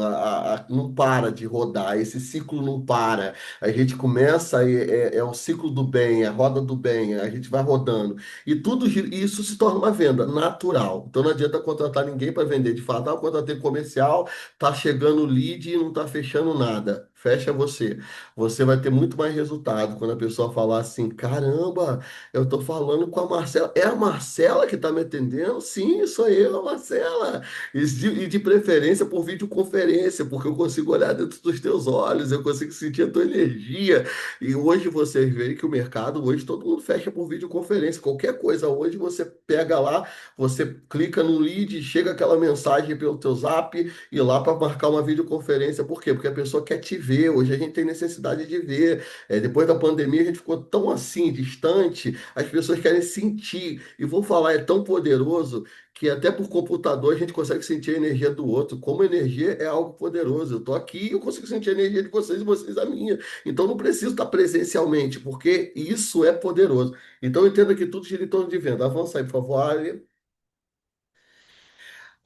não para de rodar, esse ciclo não para. A gente começa, é o ciclo do bem, a roda do bem, a gente vai rodando. E isso se torna uma venda natural. Então não adianta contratar ninguém para vender. De fato, eu contratei comercial, tá chegando lead e não tá fechando nada. Fecha você. Você vai ter muito mais resultado quando a pessoa falar assim: caramba. Eu tô falando com a Marcela. É a Marcela que tá me atendendo? Sim, sou eu, Marcela. E de preferência por videoconferência, porque eu consigo olhar dentro dos teus olhos, eu consigo sentir a tua energia. E hoje vocês veem que o mercado, hoje todo mundo fecha por videoconferência. Qualquer coisa hoje você pega lá, você clica no lead, chega aquela mensagem pelo teu zap e lá para marcar uma videoconferência. Por quê? Porque a pessoa quer te ver. Hoje a gente tem necessidade de ver. Depois da pandemia a gente ficou tão assim, distante. As pessoas querem sentir. E vou falar, é tão poderoso que até por computador a gente consegue sentir a energia do outro. Como energia é algo poderoso. Eu estou aqui e eu consigo sentir a energia de vocês e vocês a minha. Então não preciso estar presencialmente, porque isso é poderoso. Então entenda que tudo gira em torno de venda. Avança aí, por favor, Ali.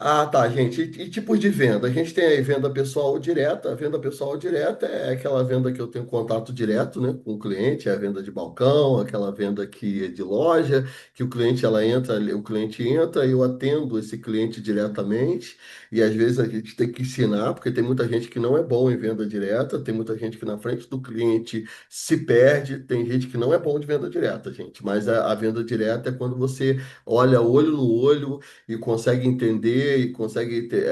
Ah, tá, gente. E tipos de venda? A gente tem aí venda pessoal direta. A venda pessoal direta é aquela venda que eu tenho contato direto, né, com o cliente, é a venda de balcão, aquela venda que é de loja, que o cliente ela entra, o cliente entra e eu atendo esse cliente diretamente. E às vezes a gente tem que ensinar, porque tem muita gente que não é bom em venda direta, tem muita gente que na frente do cliente se perde, tem gente que não é bom de venda direta, gente. Mas a venda direta é quando você olha olho no olho e consegue entender e consegue ter,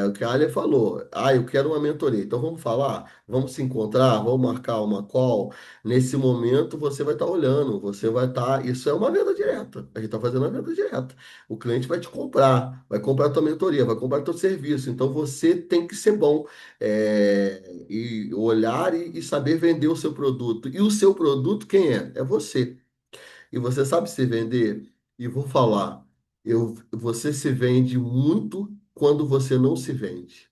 o que a Alia falou. Ah, eu quero uma mentoria. Então vamos falar, vamos se encontrar, vamos marcar uma call. Nesse momento você vai estar olhando, você vai estar. Isso é uma venda direta. A gente está fazendo uma venda direta. O cliente vai comprar a tua mentoria, vai comprar o teu serviço. Então você tem que ser bom e olhar e saber vender o seu produto. E o seu produto, quem é? É você. E você sabe se vender? E vou falar, você se vende muito quando você não se vende.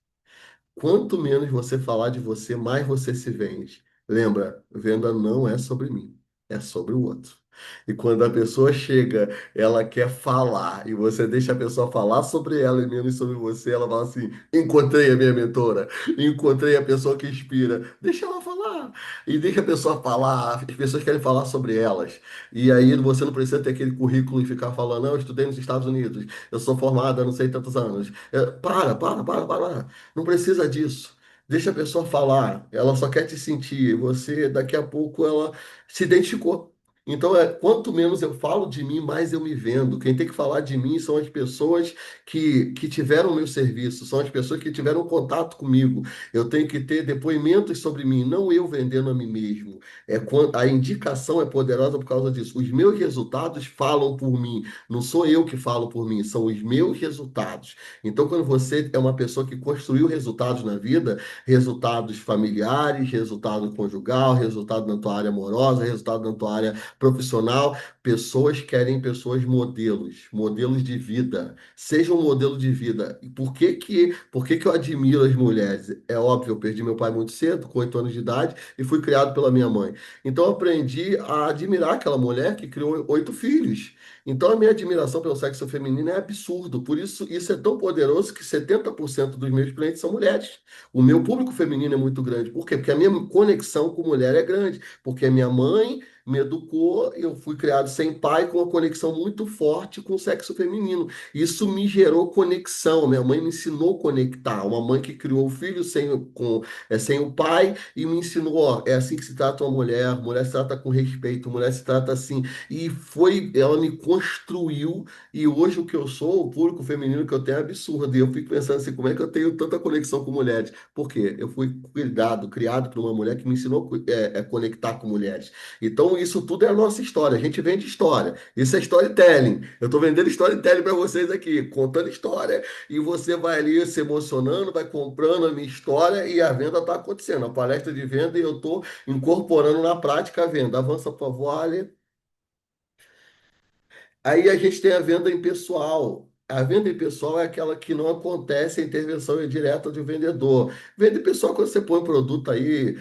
Quanto menos você falar de você, mais você se vende. Lembra, venda não é sobre mim, é sobre o outro. E quando a pessoa chega, ela quer falar, e você deixa a pessoa falar sobre ela e menos sobre você, ela fala assim: encontrei a minha mentora, encontrei a pessoa que inspira. Deixa ela falar. E deixa a pessoa falar, as pessoas querem falar sobre elas. E aí você não precisa ter aquele currículo e ficar falando: não, eu estudei nos Estados Unidos, eu sou formada há não sei tantos anos. Para. Não precisa disso. Deixa a pessoa falar. Ela só quer te sentir. Você, daqui a pouco, ela se identificou. Então, quanto menos eu falo de mim, mais eu me vendo. Quem tem que falar de mim são as pessoas que tiveram o meu serviço, são as pessoas que tiveram contato comigo. Eu tenho que ter depoimentos sobre mim, não eu vendendo a mim mesmo. A indicação é poderosa por causa disso. Os meus resultados falam por mim. Não sou eu que falo por mim, são os meus resultados. Então, quando você é uma pessoa que construiu resultados na vida, resultados familiares, resultado conjugal, resultado na tua área amorosa, resultado na tua área profissional, pessoas querem pessoas modelos, modelos de vida. Seja um modelo de vida. E por que que eu admiro as mulheres? É óbvio, eu perdi meu pai muito cedo, com 8 anos de idade, e fui criado pela minha mãe. Então, eu aprendi a admirar aquela mulher que criou 8 filhos. Então, a minha admiração pelo sexo feminino é absurdo. Por isso é tão poderoso que 70% dos meus clientes são mulheres. O meu público feminino é muito grande. Por quê? Porque a minha conexão com mulher é grande. Porque a minha mãe me educou, eu fui criado sem pai, com uma conexão muito forte com o sexo feminino. Isso me gerou conexão. Minha mãe me ensinou a conectar. Uma mãe que criou o filho sem o pai e me ensinou, ó, é assim que se trata uma mulher, mulher se trata com respeito, mulher se trata assim. Ela me construiu, e hoje o que eu sou, o público feminino que eu tenho é absurdo. E eu fico pensando assim, como é que eu tenho tanta conexão com mulheres? Por quê? Eu fui criado por uma mulher que me ensinou a conectar com mulheres. Então, isso tudo é a nossa história. A gente vende história. Isso é storytelling. Eu estou vendendo storytelling para vocês aqui, contando história, e você vai ali se emocionando, vai comprando a minha história e a venda está acontecendo. A palestra de venda e eu estou incorporando na prática a venda. Avança, por favor, Ali. Aí a gente tem a venda impessoal. A venda impessoal é aquela que não acontece a intervenção direta do vendedor. Venda impessoal é quando você põe um produto aí,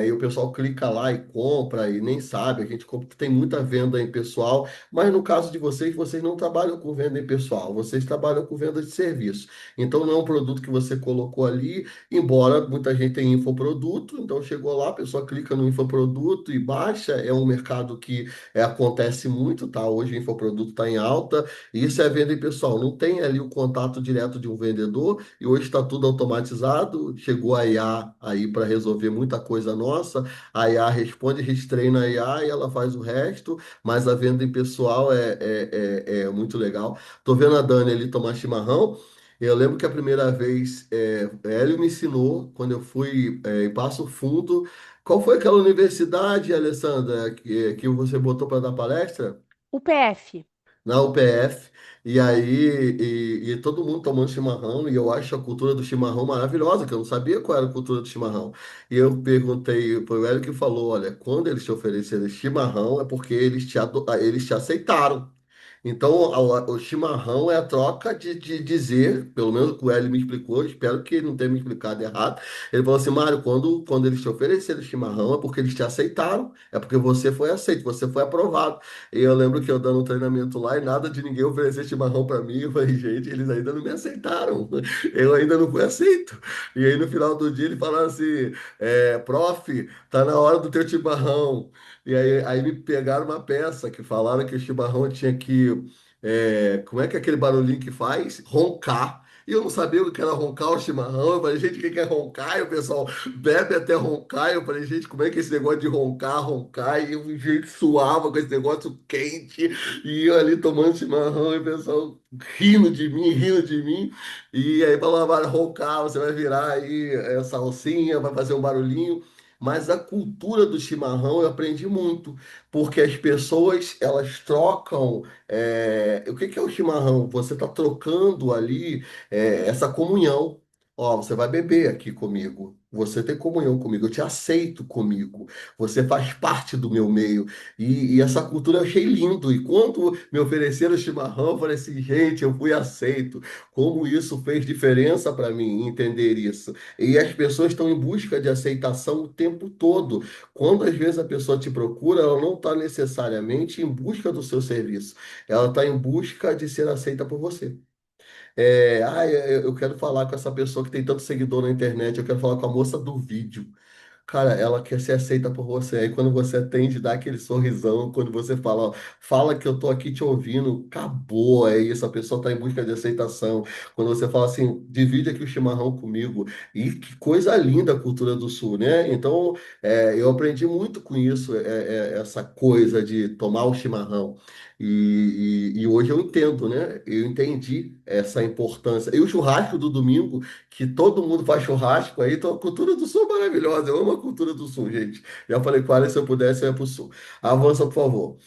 e o pessoal clica lá e compra e nem sabe. A gente compra, tem muita venda impessoal, mas no caso de vocês, vocês não trabalham com venda impessoal, vocês trabalham com venda de serviço. Então não é um produto que você colocou ali, embora muita gente tenha infoproduto, então chegou lá, a pessoa clica no infoproduto e baixa. É um mercado que acontece muito, tá? Hoje o infoproduto está em alta. Isso é venda pessoal, não tem ali o contato direto de um vendedor e hoje está tudo automatizado. Chegou a IA aí para resolver muita coisa nossa. A IA responde, a gente treina a IA e ela faz o resto, mas a venda em pessoal é muito legal. Tô vendo a Dani ali tomar chimarrão. Eu lembro que a primeira vez Hélio me ensinou, quando eu fui em Passo Fundo. Qual foi aquela universidade, Alessandra, que você botou para dar palestra? O PF. Na UPF, e aí e todo mundo tomando chimarrão, e eu acho a cultura do chimarrão maravilhosa, que eu não sabia qual era a cultura do chimarrão. E eu perguntei foi o Hélio que falou, olha, quando eles te ofereceram chimarrão é porque eles te aceitaram. Então, o chimarrão é a troca de dizer, pelo menos o que o Hélio me explicou, espero que ele não tenha me explicado errado. Ele falou assim, Mário, quando eles te ofereceram chimarrão é porque eles te aceitaram, é porque você foi aceito, você foi aprovado. E eu lembro que eu dando um treinamento lá e nada de ninguém oferecer chimarrão para mim. Eu falei, gente, eles ainda não me aceitaram, eu ainda não fui aceito. E aí no final do dia ele falaram assim, prof, tá na hora do teu chimarrão. E aí me pegaram uma peça que falaram que o chimarrão tinha que. Como é que é aquele barulhinho que faz? Roncar. E eu não sabia o que era roncar o chimarrão. Eu falei, gente, o que que é roncar? E o pessoal bebe até roncar. Eu falei, gente, como é que é esse negócio de roncar, roncar? E o gente suava com esse negócio quente. E eu ali tomando chimarrão e o pessoal rindo de mim, rindo de mim. E aí falava, vai roncar, você vai virar aí salsinha, vai fazer um barulhinho. Mas a cultura do chimarrão eu aprendi muito, porque as pessoas elas trocam. O que que é o chimarrão? Você está trocando ali essa comunhão. Ó, você vai beber aqui comigo. Você tem comunhão comigo, eu te aceito comigo. Você faz parte do meu meio. E essa cultura eu achei lindo. E quando me ofereceram chimarrão, eu falei assim, gente, eu fui aceito. Como isso fez diferença para mim entender isso. E as pessoas estão em busca de aceitação o tempo todo. Quando às vezes a pessoa te procura, ela não está necessariamente em busca do seu serviço. Ela está em busca de ser aceita por você. Eu quero falar com essa pessoa que tem tanto seguidor na internet, eu quero falar com a moça do vídeo. Cara, ela quer ser aceita por você. Aí quando você atende, dá aquele sorrisão. Quando você fala, ó, fala que eu tô aqui te ouvindo, acabou. É isso, a pessoa tá em busca de aceitação. Quando você fala assim, divide aqui o chimarrão comigo. E que coisa linda a cultura do Sul, né? Então, eu aprendi muito com isso, essa coisa de tomar o chimarrão. E hoje eu entendo, né? Eu entendi essa importância. E o churrasco do domingo que todo mundo faz churrasco aí, então a cultura do Sul é maravilhosa. Eu amo a cultura do Sul, gente. Já falei com ela, se eu pudesse, eu ia para o Sul. Avança, por favor.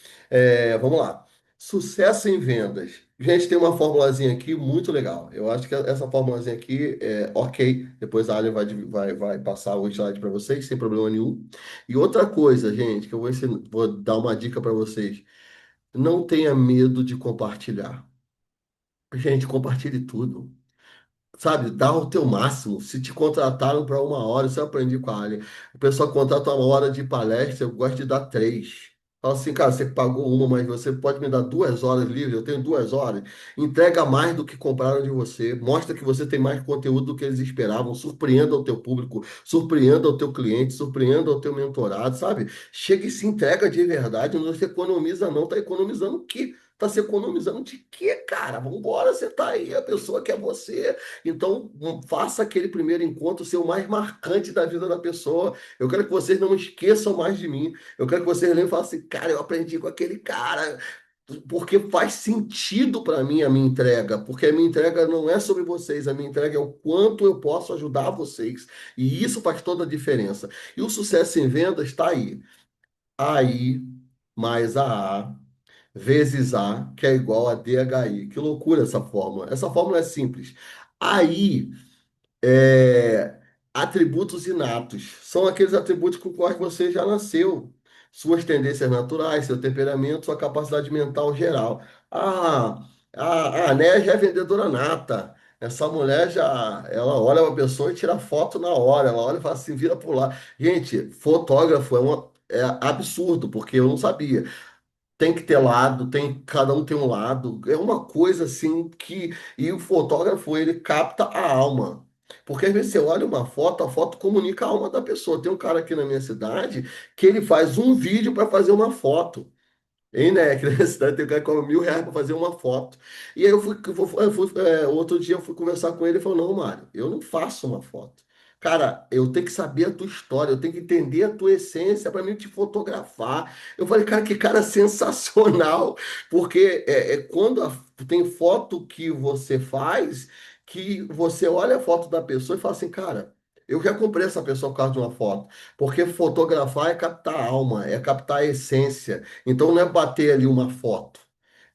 Vamos lá. Sucesso em vendas. Gente, tem uma formulazinha aqui muito legal. Eu acho que essa formulazinha aqui é ok. Depois a Ali vai passar o slide para vocês, sem problema nenhum. E outra coisa, gente, que eu vou dar uma dica para vocês. Não tenha medo de compartilhar. Gente, compartilhe tudo. Sabe, dá o teu máximo. Se te contrataram para uma hora, isso eu aprendi com a Ali. O pessoal contrata uma hora de palestra, eu gosto de dar três. Fala assim, cara, você pagou uma, mas você pode me dar 2 horas livre, eu tenho 2 horas. Entrega mais do que compraram de você. Mostra que você tem mais conteúdo do que eles esperavam. Surpreenda o teu público, surpreenda o teu cliente, surpreenda o teu mentorado, sabe? Chega e se entrega de verdade. Não se economiza, não. Tá economizando o quê? Tá se economizando de quê, cara? Vambora, você tá aí, a pessoa quer você. Então, faça aquele primeiro encontro ser o mais marcante da vida da pessoa. Eu quero que vocês não esqueçam mais de mim. Eu quero que vocês lembrem e falem assim, cara, eu aprendi com aquele cara. Porque faz sentido para mim a minha entrega, porque a minha entrega não é sobre vocês, a minha entrega é o quanto eu posso ajudar vocês. E isso faz toda a diferença. E o sucesso em vendas está aí. AI mais a vezes A, que é igual a DHI. Que loucura essa fórmula. Essa fórmula é simples. AI atributos inatos. São aqueles atributos com os quais você já nasceu. Suas tendências naturais, seu temperamento, sua capacidade mental geral. Ah, A Néia é vendedora nata. Essa mulher já, ela olha uma pessoa e tira foto na hora. Ela olha e fala assim, vira pro lado. Gente, fotógrafo é absurdo, porque eu não sabia. Tem que ter lado, cada um tem um lado. É uma coisa assim que. E o fotógrafo, ele capta a alma. Porque às vezes você olha uma foto, a foto comunica a alma da pessoa. Tem um cara aqui na minha cidade que ele faz um vídeo para fazer uma foto. Hein, né? Aqui na cidade tem um cara que cobra R$ 1.000 para fazer uma foto. E aí outro dia eu fui conversar com ele e falou: Não, Mário, eu não faço uma foto. Cara, eu tenho que saber a tua história, eu tenho que entender a tua essência para mim te fotografar. Eu falei, cara, que cara sensacional, porque quando tem foto que você faz, que você olha a foto da pessoa e fala assim, cara, eu já comprei essa pessoa por causa de uma foto, porque fotografar é captar a alma, é captar a essência. Então não é bater ali uma foto.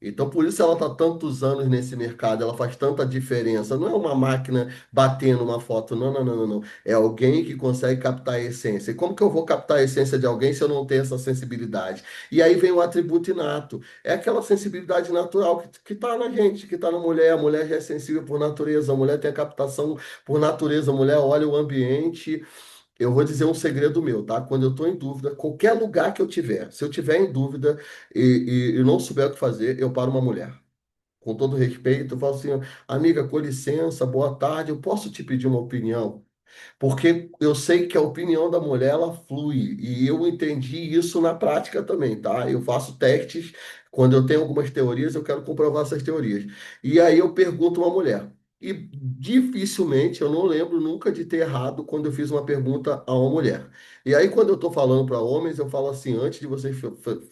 Então por isso ela está tantos anos nesse mercado, ela faz tanta diferença. Não é uma máquina batendo uma foto, não, não, não, não, não. É alguém que consegue captar a essência. E como que eu vou captar a essência de alguém se eu não tenho essa sensibilidade? E aí vem o atributo inato. É aquela sensibilidade natural que está na gente, que está na mulher. A mulher já é sensível por natureza, a mulher tem a captação por natureza, a mulher olha o ambiente. Eu vou dizer um segredo meu, tá? Quando eu estou em dúvida, qualquer lugar que eu tiver, se eu tiver em dúvida e não souber o que fazer, eu paro uma mulher. Com todo respeito, eu falo assim, amiga, com licença, boa tarde, eu posso te pedir uma opinião? Porque eu sei que a opinião da mulher ela flui e eu entendi isso na prática também, tá? Eu faço testes quando eu tenho algumas teorias, eu quero comprovar essas teorias. E aí eu pergunto uma mulher. E dificilmente eu não lembro nunca de ter errado quando eu fiz uma pergunta a uma mulher. E aí quando eu estou falando para homens, eu falo assim, antes de vocês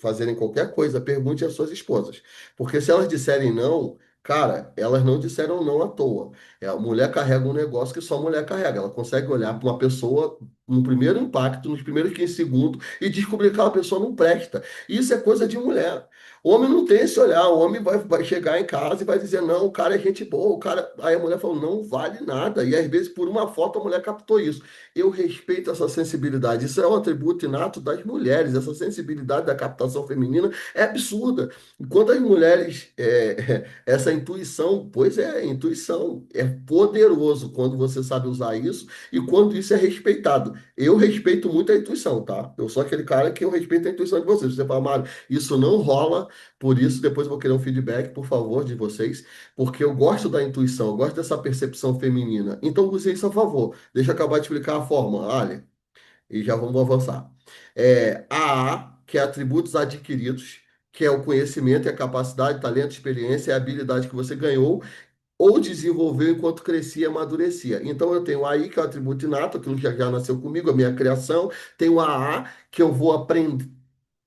fazerem qualquer coisa, pergunte às suas esposas. Porque se elas disserem não, cara, elas não disseram não à toa. A mulher carrega um negócio que só a mulher carrega. Ela consegue olhar para uma pessoa no primeiro impacto, nos primeiros 15 segundos, e descobrir que aquela pessoa não presta. Isso é coisa de mulher. O homem não tem esse olhar. O homem vai chegar em casa e vai dizer: Não, o cara é gente boa. O cara... Aí a mulher falou: Não vale nada. E às vezes, por uma foto, a mulher captou isso. Eu respeito essa sensibilidade. Isso é um atributo inato das mulheres. Essa sensibilidade da captação feminina é absurda. Enquanto as mulheres essa intuição, pois é, intuição é poderoso quando você sabe usar isso e quando isso é respeitado. Eu respeito muito a intuição, tá? Eu sou aquele cara que eu respeito a intuição de vocês. Você fala, Mário, isso não rola, por isso depois eu vou querer um feedback, por favor, de vocês, porque eu gosto da intuição, eu gosto dessa percepção feminina. Então use isso a favor. Deixa eu acabar de explicar a forma, Ali, e já vamos avançar. A, que é atributos adquiridos, que é o conhecimento, e a capacidade, talento, experiência e habilidade que você ganhou ou desenvolveu enquanto crescia e amadurecia. Então eu tenho o AI, que é o atributo inato, aquilo que já nasceu comigo, a minha criação. Tenho a A, que eu vou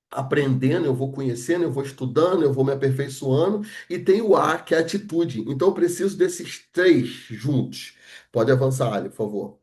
aprendendo, eu vou conhecendo, eu vou estudando, eu vou me aperfeiçoando. E tem o A, que é a atitude. Então eu preciso desses três juntos. Pode avançar, Ali, por favor.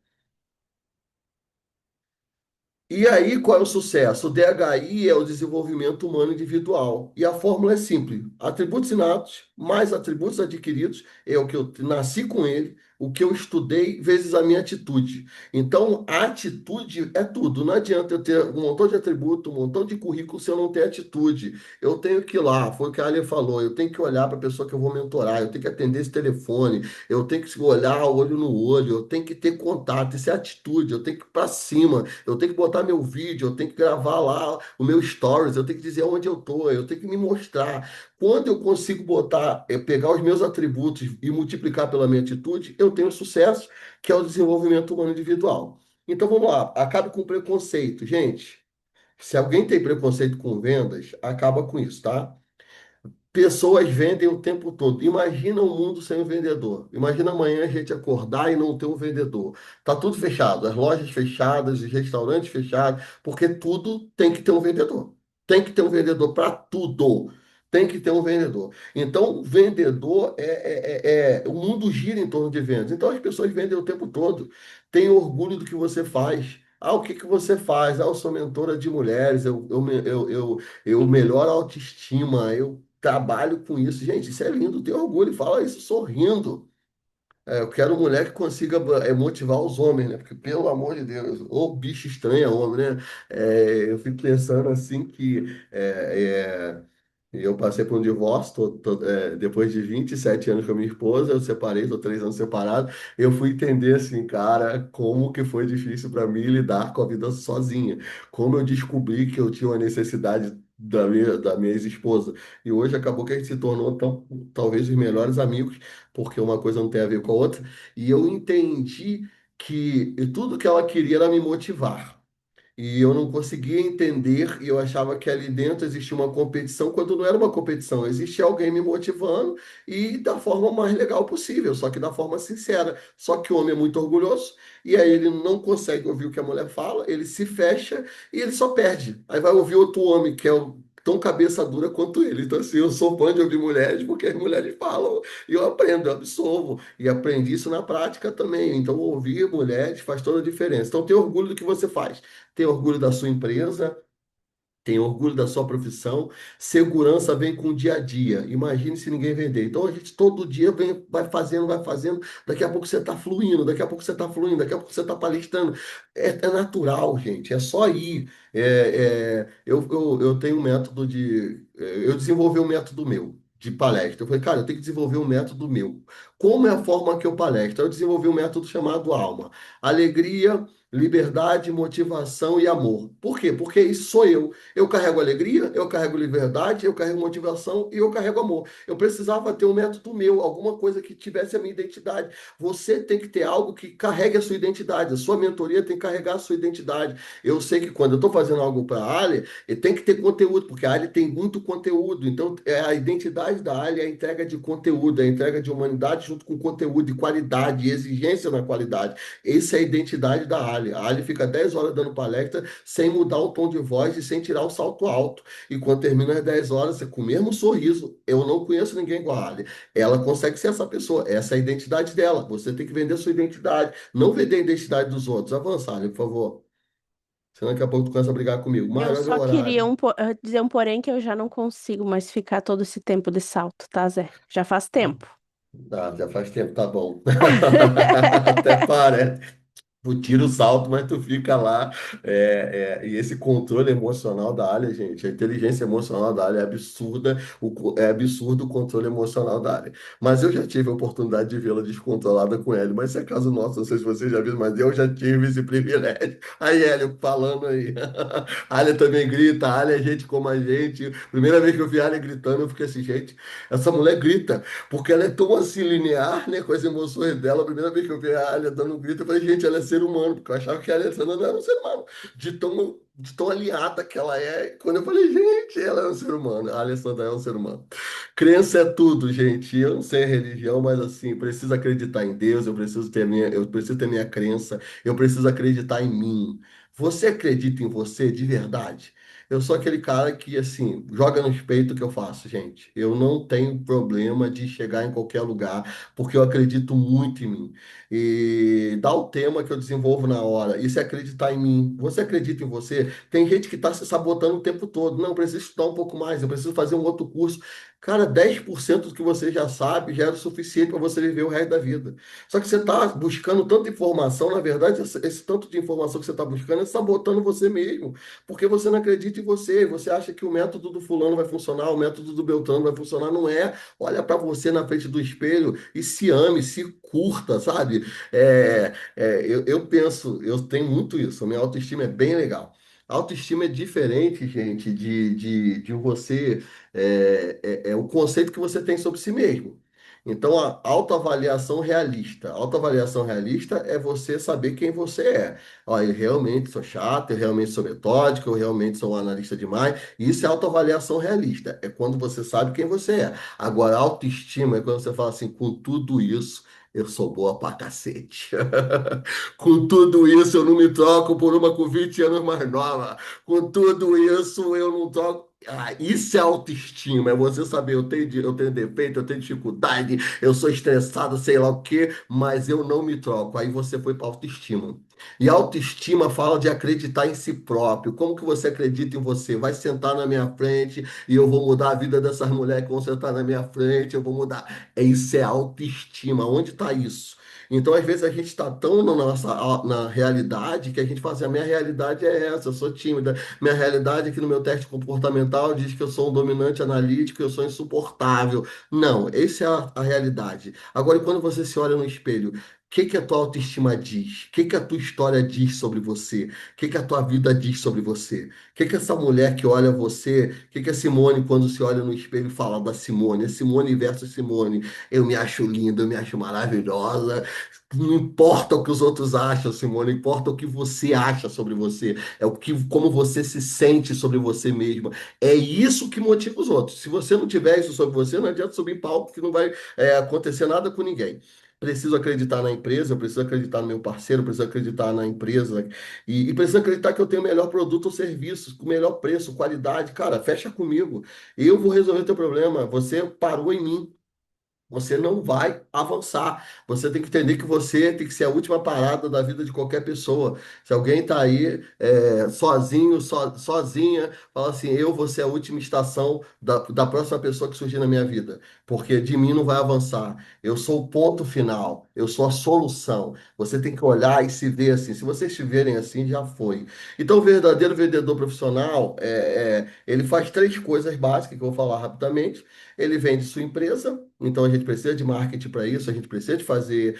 E aí, qual é o sucesso? O DHI é o desenvolvimento humano individual. E a fórmula é simples: atributos inatos mais atributos adquiridos é o que eu nasci com ele, o que eu estudei, vezes a minha atitude. Então, a atitude é tudo. Não adianta eu ter um montão de atributo, um montão de currículo se eu não ter atitude. Eu tenho que ir lá, foi o que a Ali falou, eu tenho que olhar para a pessoa que eu vou mentorar, eu tenho que atender esse telefone, eu tenho que olhar olho no olho, eu tenho que ter contato, isso é atitude, eu tenho que ir para cima. Eu tenho que botar meu vídeo, eu tenho que gravar lá o meu stories, eu tenho que dizer onde eu tô, eu tenho que me mostrar. Quando eu consigo botar, pegar os meus atributos e multiplicar pela minha atitude, eu tenho sucesso, que é o desenvolvimento humano individual. Então vamos lá, acabe com preconceito. Gente, se alguém tem preconceito com vendas, acaba com isso, tá? Pessoas vendem o tempo todo. Imagina um mundo sem um vendedor. Imagina amanhã a gente acordar e não ter um vendedor. Tá tudo fechado, as lojas fechadas, os restaurantes fechados, porque tudo tem que ter um vendedor. Tem que ter um vendedor para tudo. Tem que ter um vendedor. Então, o vendedor o mundo gira em torno de vendas. Então, as pessoas vendem o tempo todo. Tenham orgulho do que você faz. Ah, o que que você faz? Ah, eu sou mentora de mulheres, eu melhoro a autoestima, eu trabalho com isso. Gente, isso é lindo, tenho orgulho, fala isso sorrindo. Eu quero mulher que consiga motivar os homens, né? Porque, pelo amor de Deus, ô bicho estranho é homem, né? Eu fico pensando assim que E eu passei por um divórcio, depois de 27 anos com a minha esposa, eu separei, tô 3 anos separado. Eu fui entender, assim, cara, como que foi difícil para mim lidar com a vida sozinha. Como eu descobri que eu tinha uma necessidade da minha ex-esposa. E hoje acabou que a gente se tornou talvez os melhores amigos, porque uma coisa não tem a ver com a outra. E eu entendi que tudo que ela queria era me motivar. E eu não conseguia entender, e eu achava que ali dentro existia uma competição, quando não era uma competição, existia alguém me motivando e da forma mais legal possível, só que da forma sincera. Só que o homem é muito orgulhoso, e aí ele não consegue ouvir o que a mulher fala, ele se fecha e ele só perde. Aí vai ouvir outro homem que é tão cabeça dura quanto ele. Então, assim, eu sou fã de ouvir mulheres porque as mulheres falam e eu aprendo, eu absorvo. E aprendi isso na prática também. Então, ouvir mulheres faz toda a diferença. Então, tenha orgulho do que você faz. Tem orgulho da sua empresa, tem orgulho da sua profissão. Segurança vem com o dia a dia. Imagine se ninguém vender. Então a gente todo dia vem, vai fazendo. Daqui a pouco você está fluindo, daqui a pouco você está fluindo, daqui a pouco você está palestrando. É natural, gente. É só ir. Eu tenho um método eu desenvolvi um método meu. De palestra. Eu falei, cara, eu tenho que desenvolver um método meu. Como é a forma que eu palestro? Eu desenvolvi um método chamado Alma. Alegria, liberdade, motivação e amor. Por quê? Porque isso sou eu. Eu carrego alegria, eu carrego liberdade, eu carrego motivação e eu carrego amor. Eu precisava ter um método meu, alguma coisa que tivesse a minha identidade. Você tem que ter algo que carregue a sua identidade. A sua mentoria tem que carregar a sua identidade. Eu sei que quando eu estou fazendo algo para a Ali, tem que ter conteúdo, porque a Ali tem muito conteúdo. Então, a identidade da Ali é a entrega de conteúdo, é a entrega de humanidade junto com conteúdo e qualidade, e exigência na qualidade. Essa é a identidade da Ali. A Ali fica 10 horas dando palestra sem mudar o tom de voz e sem tirar o salto alto. E quando termina as 10 horas, com o mesmo sorriso, eu não conheço ninguém igual a Ali. Ela consegue ser essa pessoa, essa é a identidade dela. Você tem que vender sua identidade, não vender a identidade dos outros. Avança, Ali, por favor. Senão daqui a pouco tu começa a brigar comigo. Eu Mas é meu só queria horário. dizer um porém que eu já não consigo mais ficar todo esse tempo de salto, tá, Zé? Já faz tempo. Ah, já faz tempo, tá bom. Até parece. Tu tira o salto, mas tu fica lá. E esse controle emocional da área, gente, a inteligência emocional da área é absurda. É absurdo o controle emocional da área. Mas eu já tive a oportunidade de vê-la descontrolada com ele. Mas isso é caso nosso, não sei se você já viu, mas eu já tive esse privilégio. Aí, Hélio, falando aí. A área também grita, a área é gente como a gente. Primeira vez que eu vi a área gritando, eu fiquei assim, gente, essa mulher grita. Porque ela é tão assim linear, né, com as emoções dela. A primeira vez que eu vi a Alia dando um grito, eu falei, gente, ela é ser humano, porque eu achava que a Alessandra não era um ser humano, de tão alinhada que ela é. Quando eu falei, gente, ela é um ser humano, a Alessandra é um ser humano. Crença é tudo, gente. Eu não sei a religião, mas assim, preciso acreditar em Deus, eu preciso ter minha crença, eu preciso acreditar em mim. Você acredita em você de verdade? Eu sou aquele cara que, assim, joga no peito o que eu faço, gente. Eu não tenho problema de chegar em qualquer lugar, porque eu acredito muito em mim. E dá o tema que eu desenvolvo na hora. Isso é acreditar em mim. Você acredita em você? Tem gente que está se sabotando o tempo todo. Não, eu preciso estudar um pouco mais, eu preciso fazer um outro curso. Cara, 10% do que você já sabe já é o suficiente para você viver o resto da vida. Só que você está buscando tanta informação, na verdade, esse tanto de informação que você está buscando é sabotando você mesmo. Porque você não acredita em você, você acha que o método do fulano vai funcionar, o método do Beltrano vai funcionar, não é. Olha para você na frente do espelho e se ame, se curta, sabe? Eu penso, eu tenho muito isso, a minha autoestima é bem legal. Autoestima é diferente, gente, de você. É o conceito que você tem sobre si mesmo. Então, a autoavaliação realista. Autoavaliação realista é você saber quem você é. Ó, eu realmente sou chato, eu realmente sou metódico, eu realmente sou um analista demais. Isso é autoavaliação realista. É quando você sabe quem você é. Agora, autoestima é quando você fala assim, com tudo isso, eu sou boa pra cacete. Com tudo isso, eu não me troco por uma com 20 anos mais nova. Com tudo isso, eu não troco. Ah, isso é autoestima, é você saber, eu tenho defeito, eu tenho dificuldade, eu sou estressado, sei lá o quê, mas eu não me troco. Aí você foi para autoestima. E autoestima fala de acreditar em si próprio. Como que você acredita em você? Vai sentar na minha frente e eu vou mudar a vida dessas mulheres que vão sentar na minha frente, eu vou mudar. Isso é autoestima. Onde está isso? Então, às vezes, a gente está tão na realidade que a gente fala assim, a minha realidade é essa, eu sou tímida. Minha realidade aqui no meu teste comportamental diz que eu sou um dominante analítico, eu sou insuportável. Não, essa é a realidade. Agora, e quando você se olha no espelho, que a tua autoestima diz? Que a tua história diz sobre você? Que a tua vida diz sobre você? Que essa mulher que olha você, que a Simone, quando se olha no espelho, fala da Simone? É Simone versus Simone. Eu me acho linda, eu me acho maravilhosa. Não importa o que os outros acham, Simone, importa o que você acha sobre você. É o que, como você se sente sobre você mesma. É isso que motiva os outros. Se você não tiver isso sobre você, não adianta subir em palco que não vai acontecer nada com ninguém. Preciso acreditar na empresa, eu preciso acreditar no meu parceiro, eu preciso acreditar na empresa e preciso acreditar que eu tenho o melhor produto ou serviço, com o melhor preço, qualidade. Cara, fecha comigo. Eu vou resolver o teu problema. Você parou em mim. Você não vai avançar. Você tem que entender que você tem que ser a última parada da vida de qualquer pessoa. Se alguém está aí sozinho, sozinha, fala assim: eu vou ser a última estação da próxima pessoa que surgir na minha vida, porque de mim não vai avançar. Eu sou o ponto final, eu sou a solução. Você tem que olhar e se ver assim. Se vocês se verem assim, já foi. Então, o verdadeiro vendedor profissional, ele faz três coisas básicas que eu vou falar rapidamente. Ele vende sua empresa, então a gente precisa de marketing para isso, a gente precisa de fazer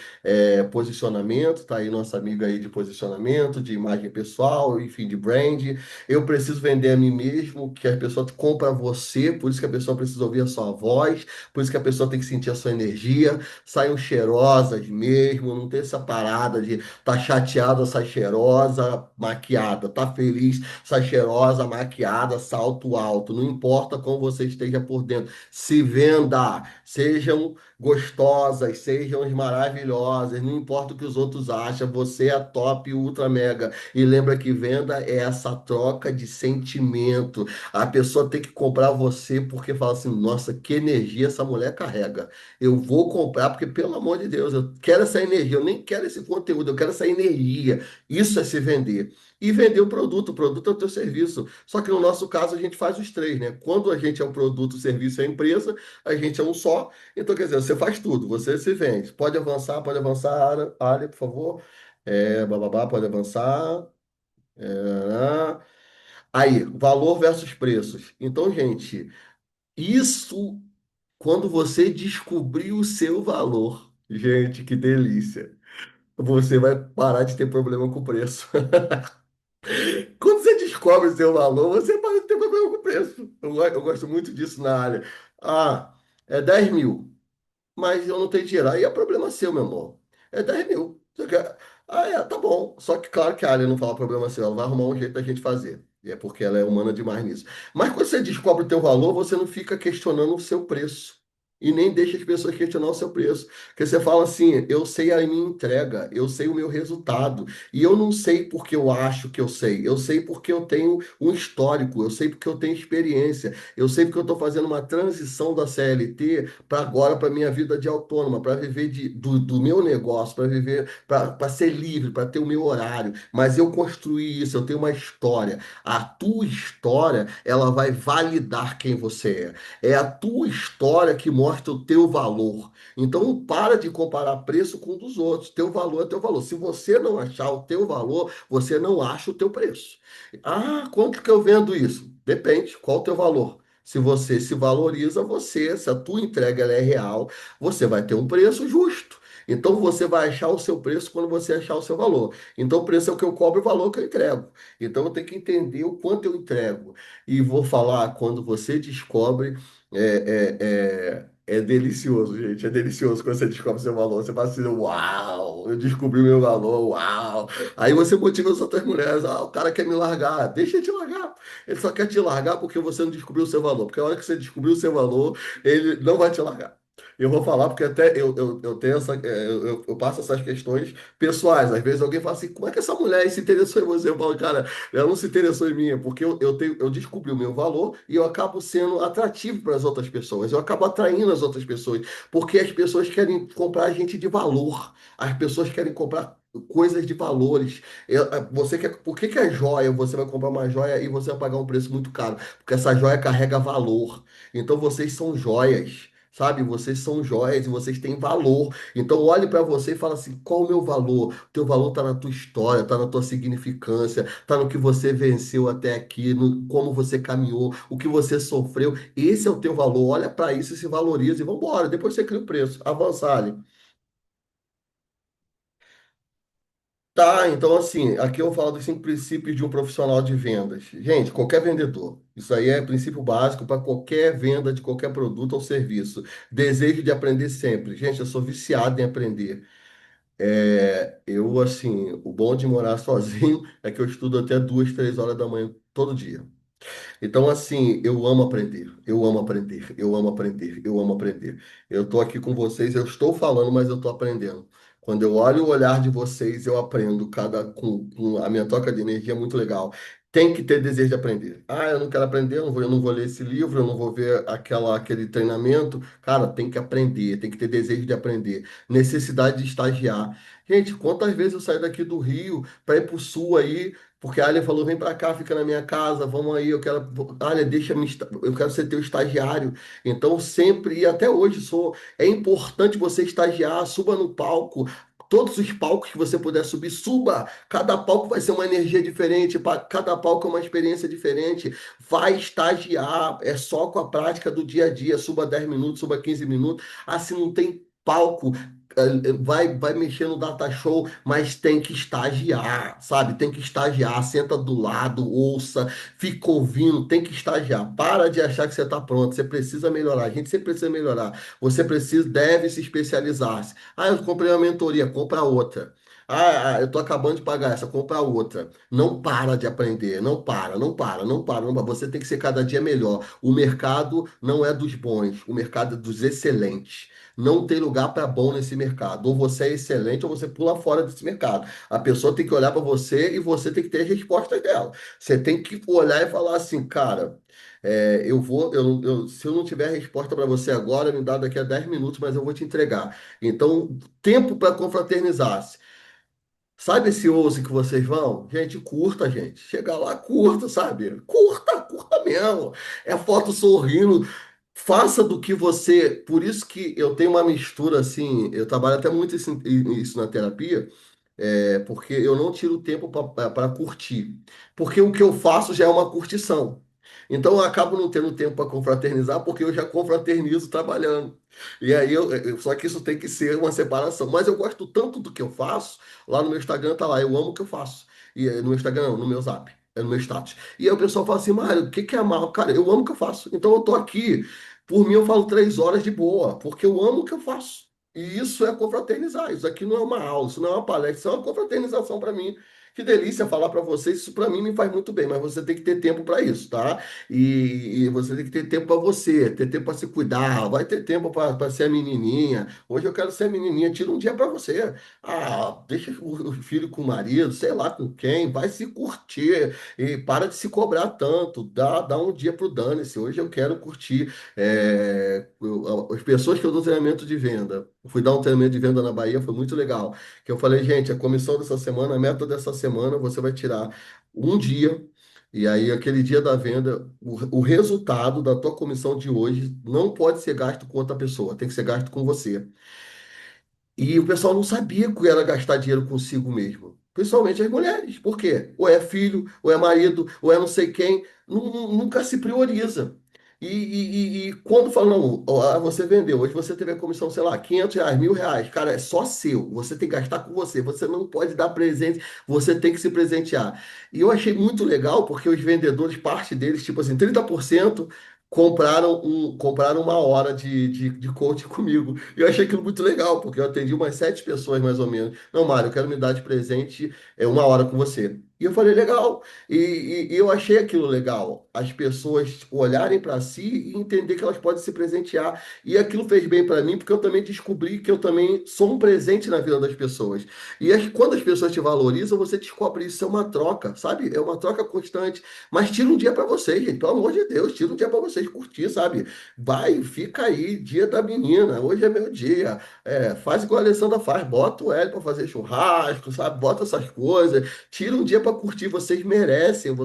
posicionamento, tá aí nosso amigo aí de posicionamento, de imagem pessoal, enfim, de brand. Eu preciso vender a mim mesmo, que a pessoa compra você, por isso que a pessoa precisa ouvir a sua voz, por isso que a pessoa tem que sentir a sua energia, saiam cheirosas mesmo, não tem essa parada de tá chateada, sai cheirosa, maquiada, tá feliz, sai cheirosa, maquiada, salto alto, não importa como você esteja por dentro, se venda, sejam gostosas, sejam maravilhosas, não importa o que os outros acham, você é a top, ultra mega. E lembra que venda é essa troca de sentimento. A pessoa tem que comprar você porque fala assim: nossa, que energia essa mulher carrega. Eu vou comprar porque, pelo amor de Deus, eu quero essa energia, eu nem quero esse conteúdo, eu quero essa energia. Isso é se vender. E vender o produto é o teu serviço. Só que no nosso caso a gente faz os três, né? Quando a gente é o produto, o serviço e a empresa, a gente é um só. Então, quer dizer, você faz tudo, você se vende. Pode avançar, área, por favor. Bababá, pode avançar. É, aí, valor versus preços. Então, gente, isso quando você descobrir o seu valor. Gente, que delícia. Você vai parar de ter problema com o preço. Quando você descobre o seu valor, você para de ter problema com o preço. Eu gosto muito disso na área. Ah, é 10 mil, mas eu não tenho dinheiro. Aí é problema seu, meu irmão. É 10 mil. Você quer... Ah, tá bom. Só que, claro que a área não fala problema seu, ela vai arrumar um jeito da gente fazer. E é porque ela é humana demais nisso. Mas quando você descobre o teu valor, você não fica questionando o seu preço. E nem deixa as pessoas questionar o seu preço. Porque você fala assim: eu sei a minha entrega, eu sei o meu resultado. E eu não sei porque eu acho que eu sei. Eu sei porque eu tenho um histórico, eu sei porque eu tenho experiência, eu sei porque eu estou fazendo uma transição da CLT para agora, para minha vida de autônoma, para viver do meu negócio, para viver, para ser livre, para ter o meu horário. Mas eu construí isso, eu tenho uma história. A tua história, ela vai validar quem você é. É a tua história que mostra o teu valor. Então, para de comparar preço com o dos outros. Teu valor é teu valor. Se você não achar o teu valor, você não acha o teu preço. Ah, quanto que eu vendo isso? Depende, qual o teu valor? Se você se valoriza, se a tua entrega ela é real, você vai ter um preço justo. Então você vai achar o seu preço quando você achar o seu valor. Então o preço é o que eu cobro, o valor que eu entrego. Então eu tenho que entender o quanto eu entrego. E vou falar, quando você descobre, é delicioso, gente. É delicioso quando você descobre seu valor. Você fala assim: uau, eu descobri meu valor, uau. Aí você motiva as outras mulheres: ah, o cara quer me largar, deixa ele te largar. Ele só quer te largar porque você não descobriu o seu valor. Porque a hora que você descobrir o seu valor, ele não vai te largar. Eu vou falar porque até eu tenho eu passo essas questões pessoais. Às vezes alguém fala assim: como é que essa mulher se interessou em você? Eu falo: cara, ela não se interessou em mim, é porque eu descobri o meu valor e eu acabo sendo atrativo para as outras pessoas. Eu acabo atraindo as outras pessoas, porque as pessoas querem comprar gente de valor. As pessoas querem comprar coisas de valores. Você quer, por que que é joia? Você vai comprar uma joia e você vai pagar um preço muito caro? Porque essa joia carrega valor. Então vocês são joias. Sabe, vocês são joias e vocês têm valor. Então olhe para você e fala assim: qual o meu valor? O teu valor está na tua história, está na tua significância, está no que você venceu até aqui, no como você caminhou, o que você sofreu. Esse é o teu valor. Olha para isso e se valoriza e vamos embora. Depois você cria o preço. Avança, Ali. Tá, então assim, aqui eu vou falar dos 5 princípios de um profissional de vendas. Gente, qualquer vendedor, isso aí é princípio básico para qualquer venda de qualquer produto ou serviço. Desejo de aprender sempre. Gente, eu sou viciado em aprender. Assim, o bom de morar sozinho é que eu estudo até 2, 3 horas da manhã todo dia. Então, assim, eu amo aprender, eu amo aprender, eu amo aprender, eu amo aprender. Eu estou aqui com vocês, eu estou falando, mas eu estou aprendendo. Quando eu olho o olhar de vocês, eu aprendo com a minha troca de energia é muito legal. Tem que ter desejo de aprender. Ah, eu não quero aprender, eu não vou ler esse livro, eu não vou ver aquele treinamento. Cara, tem que aprender, tem que ter desejo de aprender. Necessidade de estagiar. Gente, quantas vezes eu saio daqui do Rio para ir para o Sul aí, porque a Alia falou, vem pra cá, fica na minha casa, vamos aí, eu quero, Alia, eu quero ser teu estagiário. Então sempre, e até hoje sou, é importante você estagiar, suba no palco, todos os palcos que você puder subir, suba. Cada palco vai ser uma energia diferente, cada palco é uma experiência diferente. Vai estagiar, é só com a prática do dia a dia, suba 10 minutos, suba 15 minutos. Assim não tem palco, vai mexer no data show, mas tem que estagiar, sabe? Tem que estagiar, senta do lado, ouça, fica ouvindo, tem que estagiar. Para de achar que você está pronto, você precisa melhorar. A gente sempre precisa melhorar. Você precisa, deve se especializar. Ah, eu comprei uma mentoria, compra outra. Eu tô acabando de pagar essa, compra outra. Não para de aprender, não para, não para, não para, não para. Você tem que ser cada dia melhor. O mercado não é dos bons, o mercado é dos excelentes. Não tem lugar para bom nesse mercado. Ou você é excelente ou você pula fora desse mercado. A pessoa tem que olhar para você e você tem que ter as respostas dela. Você tem que olhar e falar assim, cara, se eu não tiver resposta para você agora, me dá daqui a 10 minutos, mas eu vou te entregar. Então, tempo para confraternizar-se. Sabe esse osso que vocês vão? Gente, curta, gente. Chega lá, curta, sabe? Curta, curta mesmo. É foto sorrindo. Faça do que você. Por isso que eu tenho uma mistura assim. Eu trabalho até muito isso na terapia, porque eu não tiro tempo para curtir. Porque o que eu faço já é uma curtição. Então eu acabo não tendo tempo para confraternizar, porque eu já confraternizo trabalhando. E aí só que isso tem que ser uma separação. Mas eu gosto tanto do que eu faço, lá no meu Instagram tá lá, eu amo o que eu faço. E no meu Instagram, não, no meu Zap. É no meu status. E aí o pessoal fala assim, Mário, o que que é amar? Cara, eu amo o que eu faço. Então eu tô aqui. Por mim, eu falo 3 horas de boa, porque eu amo o que eu faço. E isso é confraternizar. Isso aqui não é uma aula, isso não é uma palestra, isso é uma confraternização para mim. Que delícia falar para vocês. Isso para mim me faz muito bem, mas você tem que ter tempo para isso, tá? E você tem que ter tempo para você, ter tempo para se cuidar. Vai ter tempo para ser a menininha. Hoje eu quero ser a menininha. Tira um dia para você. Ah, deixa o filho com o marido, sei lá com quem. Vai se curtir e para de se cobrar tanto. Dá um dia pro dane-se. Hoje eu quero curtir. As pessoas que eu dou treinamento de venda, fui dar um treinamento de venda na Bahia, foi muito legal. Que eu falei, gente, a comissão dessa semana, a meta dessa semana, você vai tirar um dia, e aí aquele dia da venda, o resultado da tua comissão de hoje não pode ser gasto com outra pessoa, tem que ser gasto com você. E o pessoal não sabia que era gastar dinheiro consigo mesmo. Principalmente as mulheres. Por quê? Ou é filho, ou é marido, ou é não sei quem. Nunca se prioriza. E quando falam, não, ó, você vendeu, hoje você teve a comissão, sei lá, R$ 500, R$ 1.000. Cara, é só seu. Você tem que gastar com você. Você não pode dar presente, você tem que se presentear. E eu achei muito legal, porque os vendedores, parte deles, tipo assim, 30% compraram uma hora de coaching comigo. E eu achei aquilo muito legal, porque eu atendi umas 7 pessoas mais ou menos. Não, Mário, eu quero me dar de presente 1 hora com você. E eu falei, legal. E eu achei aquilo legal. As pessoas tipo, olharem para si e entender que elas podem se presentear. E aquilo fez bem para mim, porque eu também descobri que eu também sou um presente na vida das pessoas. Quando as pessoas te valorizam, você descobre isso é uma troca, sabe? É uma troca constante. Mas tira um dia para vocês, gente. Pelo amor de Deus, tira um dia para vocês curtir, sabe? Vai, fica aí, dia da menina. Hoje é meu dia. Faz igual a Alessandra faz. Bota o Hélio para fazer churrasco, sabe? Bota essas coisas. Tira um dia para curtir, vocês merecem,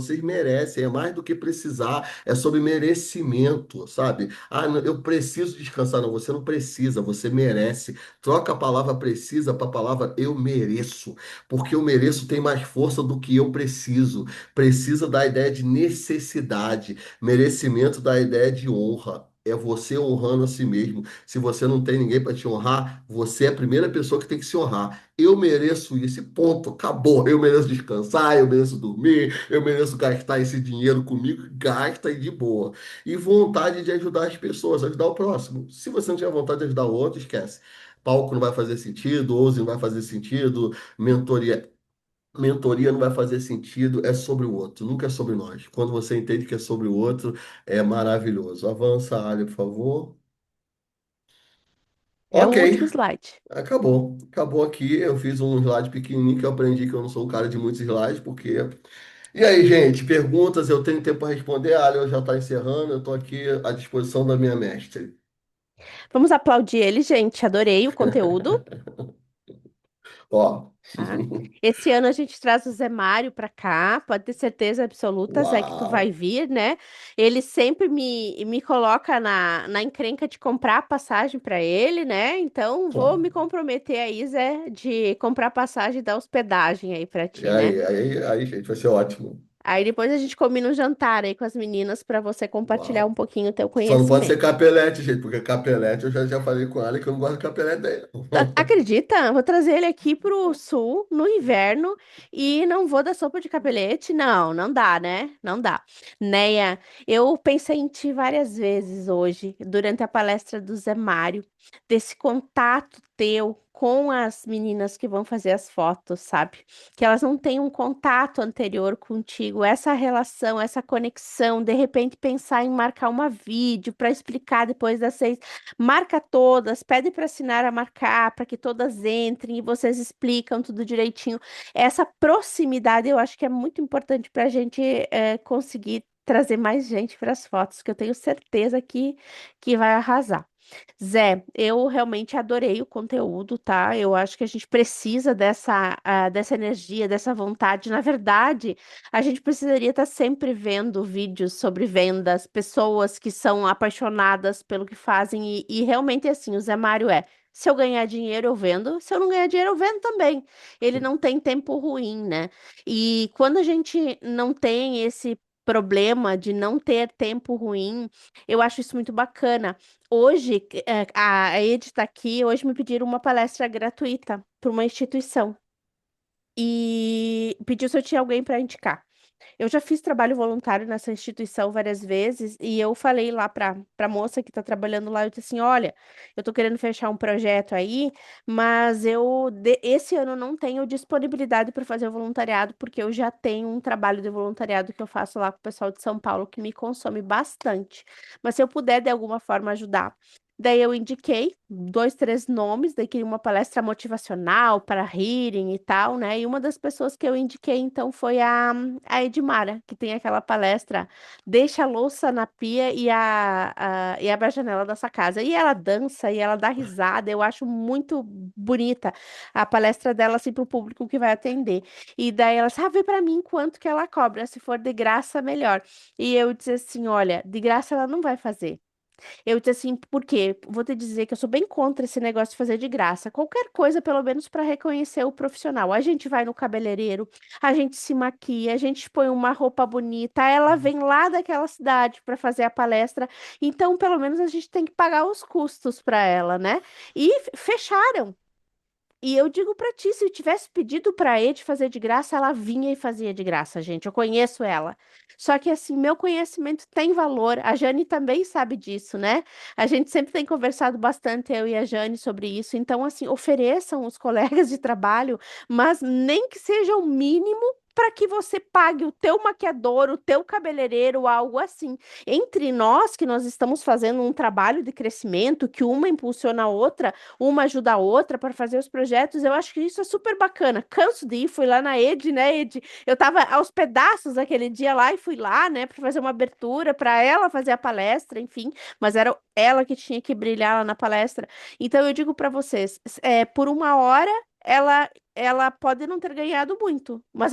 é mais do que precisar, é sobre merecimento, sabe? Ah, eu preciso descansar, não, você não precisa, você merece. Troca a palavra precisa para a palavra eu mereço, porque eu mereço tem mais força do que eu preciso. Precisa da ideia de necessidade, merecimento da ideia de honra. É você honrando a si mesmo. Se você não tem ninguém para te honrar, você é a primeira pessoa que tem que se honrar. Eu mereço isso, e ponto, acabou. Eu mereço descansar, eu mereço dormir, eu mereço gastar esse dinheiro comigo, gasta e de boa. E vontade de ajudar as pessoas, ajudar o próximo. Se você não tiver vontade de ajudar o outro, esquece. Palco não vai fazer sentido, ouse não vai fazer sentido, mentoria, mentoria não vai fazer sentido, é sobre o outro, nunca é sobre nós. Quando você entende que é sobre o outro, é maravilhoso. Avança, Ali, por favor. É o Ok, último slide. acabou. Acabou aqui. Eu fiz um slide pequenininho que eu aprendi que eu não sou um cara de muitos slides, porque. E aí, gente, perguntas, eu tenho tempo para responder. A eu já está encerrando, eu estou aqui à disposição da minha mestre. Vamos aplaudir ele, gente. Adorei o conteúdo. Ó, Tá? Esse ano a gente traz o Zé Mário para cá, pode ter certeza absoluta, Zé, que tu vai uau! vir, né? Ele sempre me coloca na encrenca de comprar passagem para ele, né? Então vou Ó. me comprometer aí, Zé, de comprar passagem e dar hospedagem aí para E ti, né? aí, gente, vai ser ótimo. Aí depois a gente combina um jantar aí com as meninas para você compartilhar um Uau! pouquinho o teu Só não pode ser conhecimento. capelete, gente, porque capelete eu já falei com ela que eu não gosto de capelete dele. Acredita? Vou trazer ele aqui pro sul no inverno e não vou dar sopa de capelete. Não, não dá, né? Não dá. Neia, eu pensei em ti várias vezes hoje, durante a palestra do Zé Mário, desse contato teu com as meninas que vão fazer as fotos, sabe? Que elas não têm um contato anterior contigo, essa relação, essa conexão, de repente pensar em marcar uma vídeo para explicar depois das 6. Marca todas, pede para assinar a marcar, para que todas entrem e vocês explicam tudo direitinho. Essa proximidade eu acho que é muito importante para a gente conseguir trazer mais gente para as fotos, que eu tenho certeza que vai arrasar. Zé, eu realmente adorei o conteúdo, tá? Eu acho que a gente precisa dessa energia, dessa vontade. Na verdade, a gente precisaria estar sempre vendo vídeos sobre vendas, pessoas que são apaixonadas pelo que fazem, e realmente assim, o Zé Mário é. Se eu ganhar dinheiro, eu vendo. Se eu não ganhar dinheiro, eu vendo também. Ele não tem tempo ruim, né? E quando a gente não tem esse problema de não ter tempo ruim, eu acho isso muito bacana. Hoje, a Ed está aqui, hoje me pediram uma palestra gratuita para uma instituição e pediu se eu tinha alguém para indicar. Eu já fiz trabalho voluntário nessa instituição várias vezes e eu falei lá para moça que está trabalhando lá, eu disse assim, olha, eu estou querendo fechar um projeto aí, mas esse ano não tenho disponibilidade para fazer o voluntariado porque eu já tenho um trabalho de voluntariado que eu faço lá com o pessoal de São Paulo que me consome bastante. Mas se eu puder de alguma forma ajudar. Daí eu indiquei dois, três nomes, daí queria uma palestra motivacional para rirem e tal, né? E uma das pessoas que eu indiquei então foi a Edmara, que tem aquela palestra Deixa a louça na pia e abre a janela da sua casa. E ela dança e ela dá risada, eu acho muito bonita a palestra dela assim para o público que vai atender. E daí ela sabe para mim quanto que ela cobra, se for de graça, melhor. E eu disse assim: olha, de graça ela não vai fazer. Eu disse assim, por quê? Vou te dizer que eu sou bem contra esse negócio de fazer de graça. Qualquer coisa, pelo menos para reconhecer o profissional. A gente vai no cabeleireiro, a gente se maquia, a gente põe uma roupa bonita, ela vem lá daquela cidade para fazer a palestra. Então, pelo menos a gente tem que pagar os custos para ela, né? E fecharam. E eu digo pra ti, se eu tivesse pedido pra Ed fazer de graça, ela vinha e fazia de graça, gente. Eu conheço ela. Só que assim, meu conhecimento tem valor. A Jane também sabe disso, né? A gente sempre tem conversado bastante, eu e a Jane, sobre isso. Então, assim, ofereçam os colegas de trabalho, mas nem que seja o mínimo para que você pague o teu maquiador, o teu cabeleireiro, algo assim. Entre nós, que nós estamos fazendo um trabalho de crescimento, que uma impulsiona a outra, uma ajuda a outra para fazer os projetos, eu acho que isso é super bacana. Canso de ir, fui lá na Ed, né, Ed? Eu tava aos pedaços aquele dia lá e fui lá, né, para fazer uma abertura, para ela fazer a palestra, enfim, mas era ela que tinha que brilhar lá na palestra. Então eu digo para vocês, por uma hora ela pode não ter ganhado muito, mas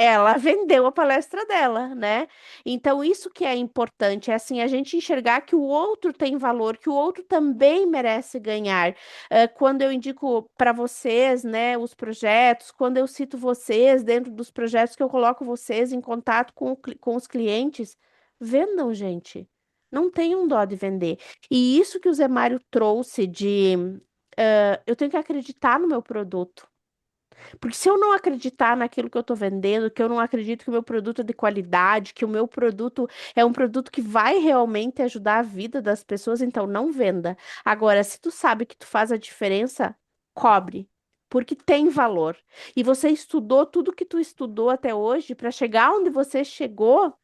ela vendeu a palestra dela, né? Então, isso que é importante, é assim, a gente enxergar que o outro tem valor, que o outro também merece ganhar. Quando eu indico para vocês, né, os projetos, quando eu cito vocês dentro dos projetos que eu coloco vocês em contato com os clientes, vendam, gente. Não tenham dó de vender. E isso que o Zé Mário trouxe eu tenho que acreditar no meu produto. Porque se eu não acreditar naquilo que eu estou vendendo, que eu não acredito que o meu produto é de qualidade, que o meu produto é um produto que vai realmente ajudar a vida das pessoas, então não venda. Agora, se tu sabe que tu faz a diferença, cobre. Porque tem valor. E você estudou tudo que tu estudou até hoje para chegar onde você chegou,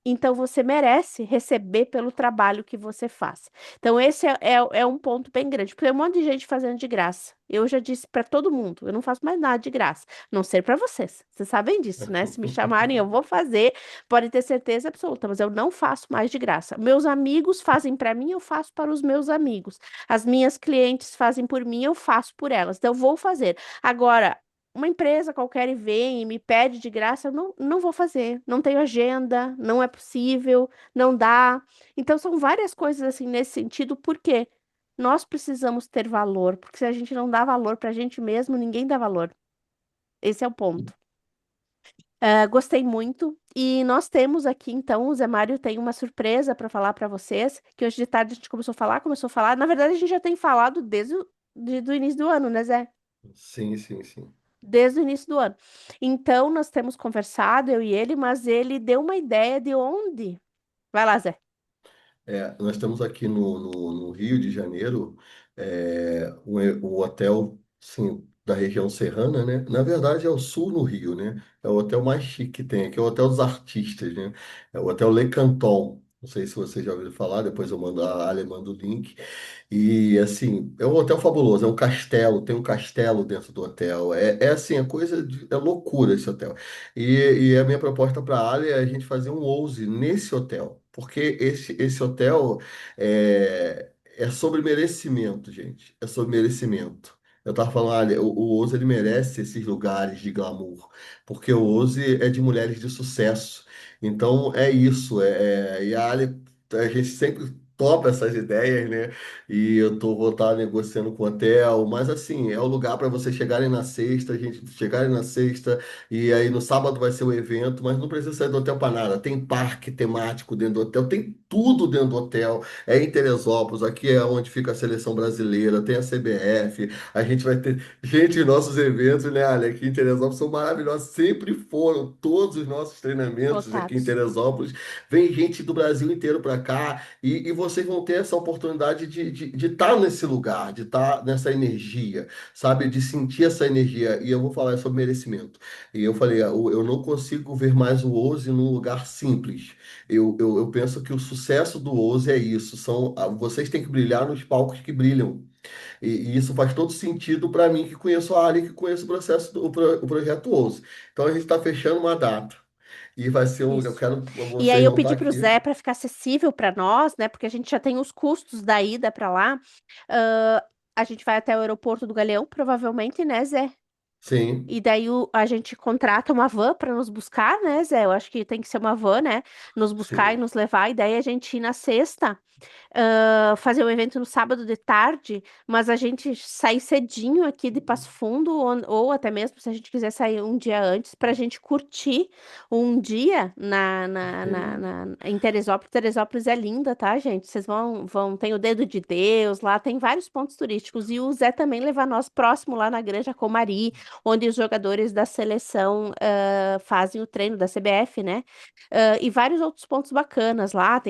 então você merece receber pelo trabalho que você faz. Então, esse é um ponto bem grande, porque tem um monte de gente fazendo de graça. Eu já disse para todo mundo, eu não faço mais nada de graça, a não ser para vocês. Vocês sabem disso, né? Se me chamarem, eu vou fazer, podem ter certeza absoluta, mas eu não faço mais de graça. Meus amigos fazem para mim, eu faço para os meus amigos. As minhas clientes fazem por mim, eu faço por elas. Então, eu vou fazer. Agora, uma empresa qualquer e vem e me pede de graça, eu não vou fazer. Não tenho agenda, não é possível, não dá. Então, são várias coisas assim nesse sentido, porque nós precisamos ter valor, porque se a gente não dá valor para a gente mesmo, ninguém dá valor. Esse é o ponto. Gostei muito. E nós temos aqui, então, o Zé Mário tem uma surpresa para falar para vocês, que hoje de tarde a gente começou a falar. Na verdade, a gente já tem falado desde do início do ano, né, Zé? Sim, sim, sim. Desde o início do ano. Então, nós temos conversado, eu e ele, mas ele deu uma ideia de onde. Vai lá, Zé. Nós estamos aqui no Rio de Janeiro, o hotel, sim, da região serrana, né? Na verdade, é o sul no Rio, né? É o hotel mais chique que tem aqui, é o Hotel dos Artistas, né? É o Hotel Le Canton. Não sei se você já ouviu falar, depois eu mando, a Ale manda o link. E assim, é um hotel fabuloso, é um castelo, tem um castelo dentro do hotel. Assim, é loucura esse hotel. E a minha proposta para a Ali é a gente fazer um ouse nesse hotel, porque esse hotel é sobre merecimento, gente. É sobre merecimento. Eu tava falando, olha, o Ouse ele merece esses lugares de glamour, porque o Ouse é de mulheres de sucesso. Então é isso. E a Ali, a gente sempre topa essas ideias, né? E vou estar negociando com o hotel, mas assim, é o lugar para vocês chegarem na sexta, gente, chegarem na sexta, e aí no sábado vai ser o evento, mas não precisa sair do hotel para nada. Tem parque temático dentro do hotel, tem tudo dentro do hotel. É em Teresópolis, aqui é onde fica a seleção brasileira, tem a CBF, a gente vai ter. Gente, nossos eventos, né, Ale, aqui em Teresópolis são maravilhosos, sempre foram. Todos os nossos treinamentos aqui em Lotados. Teresópolis, vem gente do Brasil inteiro para cá. E vocês vão ter essa oportunidade de estar nesse lugar, de estar nessa energia, sabe? De sentir essa energia. E eu vou falar sobre merecimento. E eu falei, eu não consigo ver mais o Ouse num lugar simples. Eu penso que o sucesso do Ouse é isso. Vocês têm que brilhar nos palcos que brilham. E isso faz todo sentido para mim, que conheço a área, que conheço o processo o projeto Ouse. Então a gente está fechando uma data. E vai ser um. Eu Isso. quero. E aí Vocês eu vão estar pedi para o aqui. Zé para ficar acessível para nós, né? Porque a gente já tem os custos da ida para lá. Ah, a gente vai até o aeroporto do Galeão, provavelmente, né, Zé? Sim, E daí a gente contrata uma van para nos buscar, né, Zé? Eu acho que tem que ser uma van, né? Nos buscar e sim. nos levar. E daí a gente ir na sexta, fazer o evento no sábado de tarde, mas a gente sair cedinho aqui de Passo Fundo, ou até mesmo se a gente quiser sair um dia antes, para a gente curtir um dia Sim. em Teresópolis. Teresópolis é linda, tá, gente? Vocês tem o Dedo de Deus lá, tem vários pontos turísticos. E o Zé também levar nós próximo lá na Granja Comari, onde os jogadores da seleção fazem o treino da CBF, né? E vários outros pontos bacanas lá.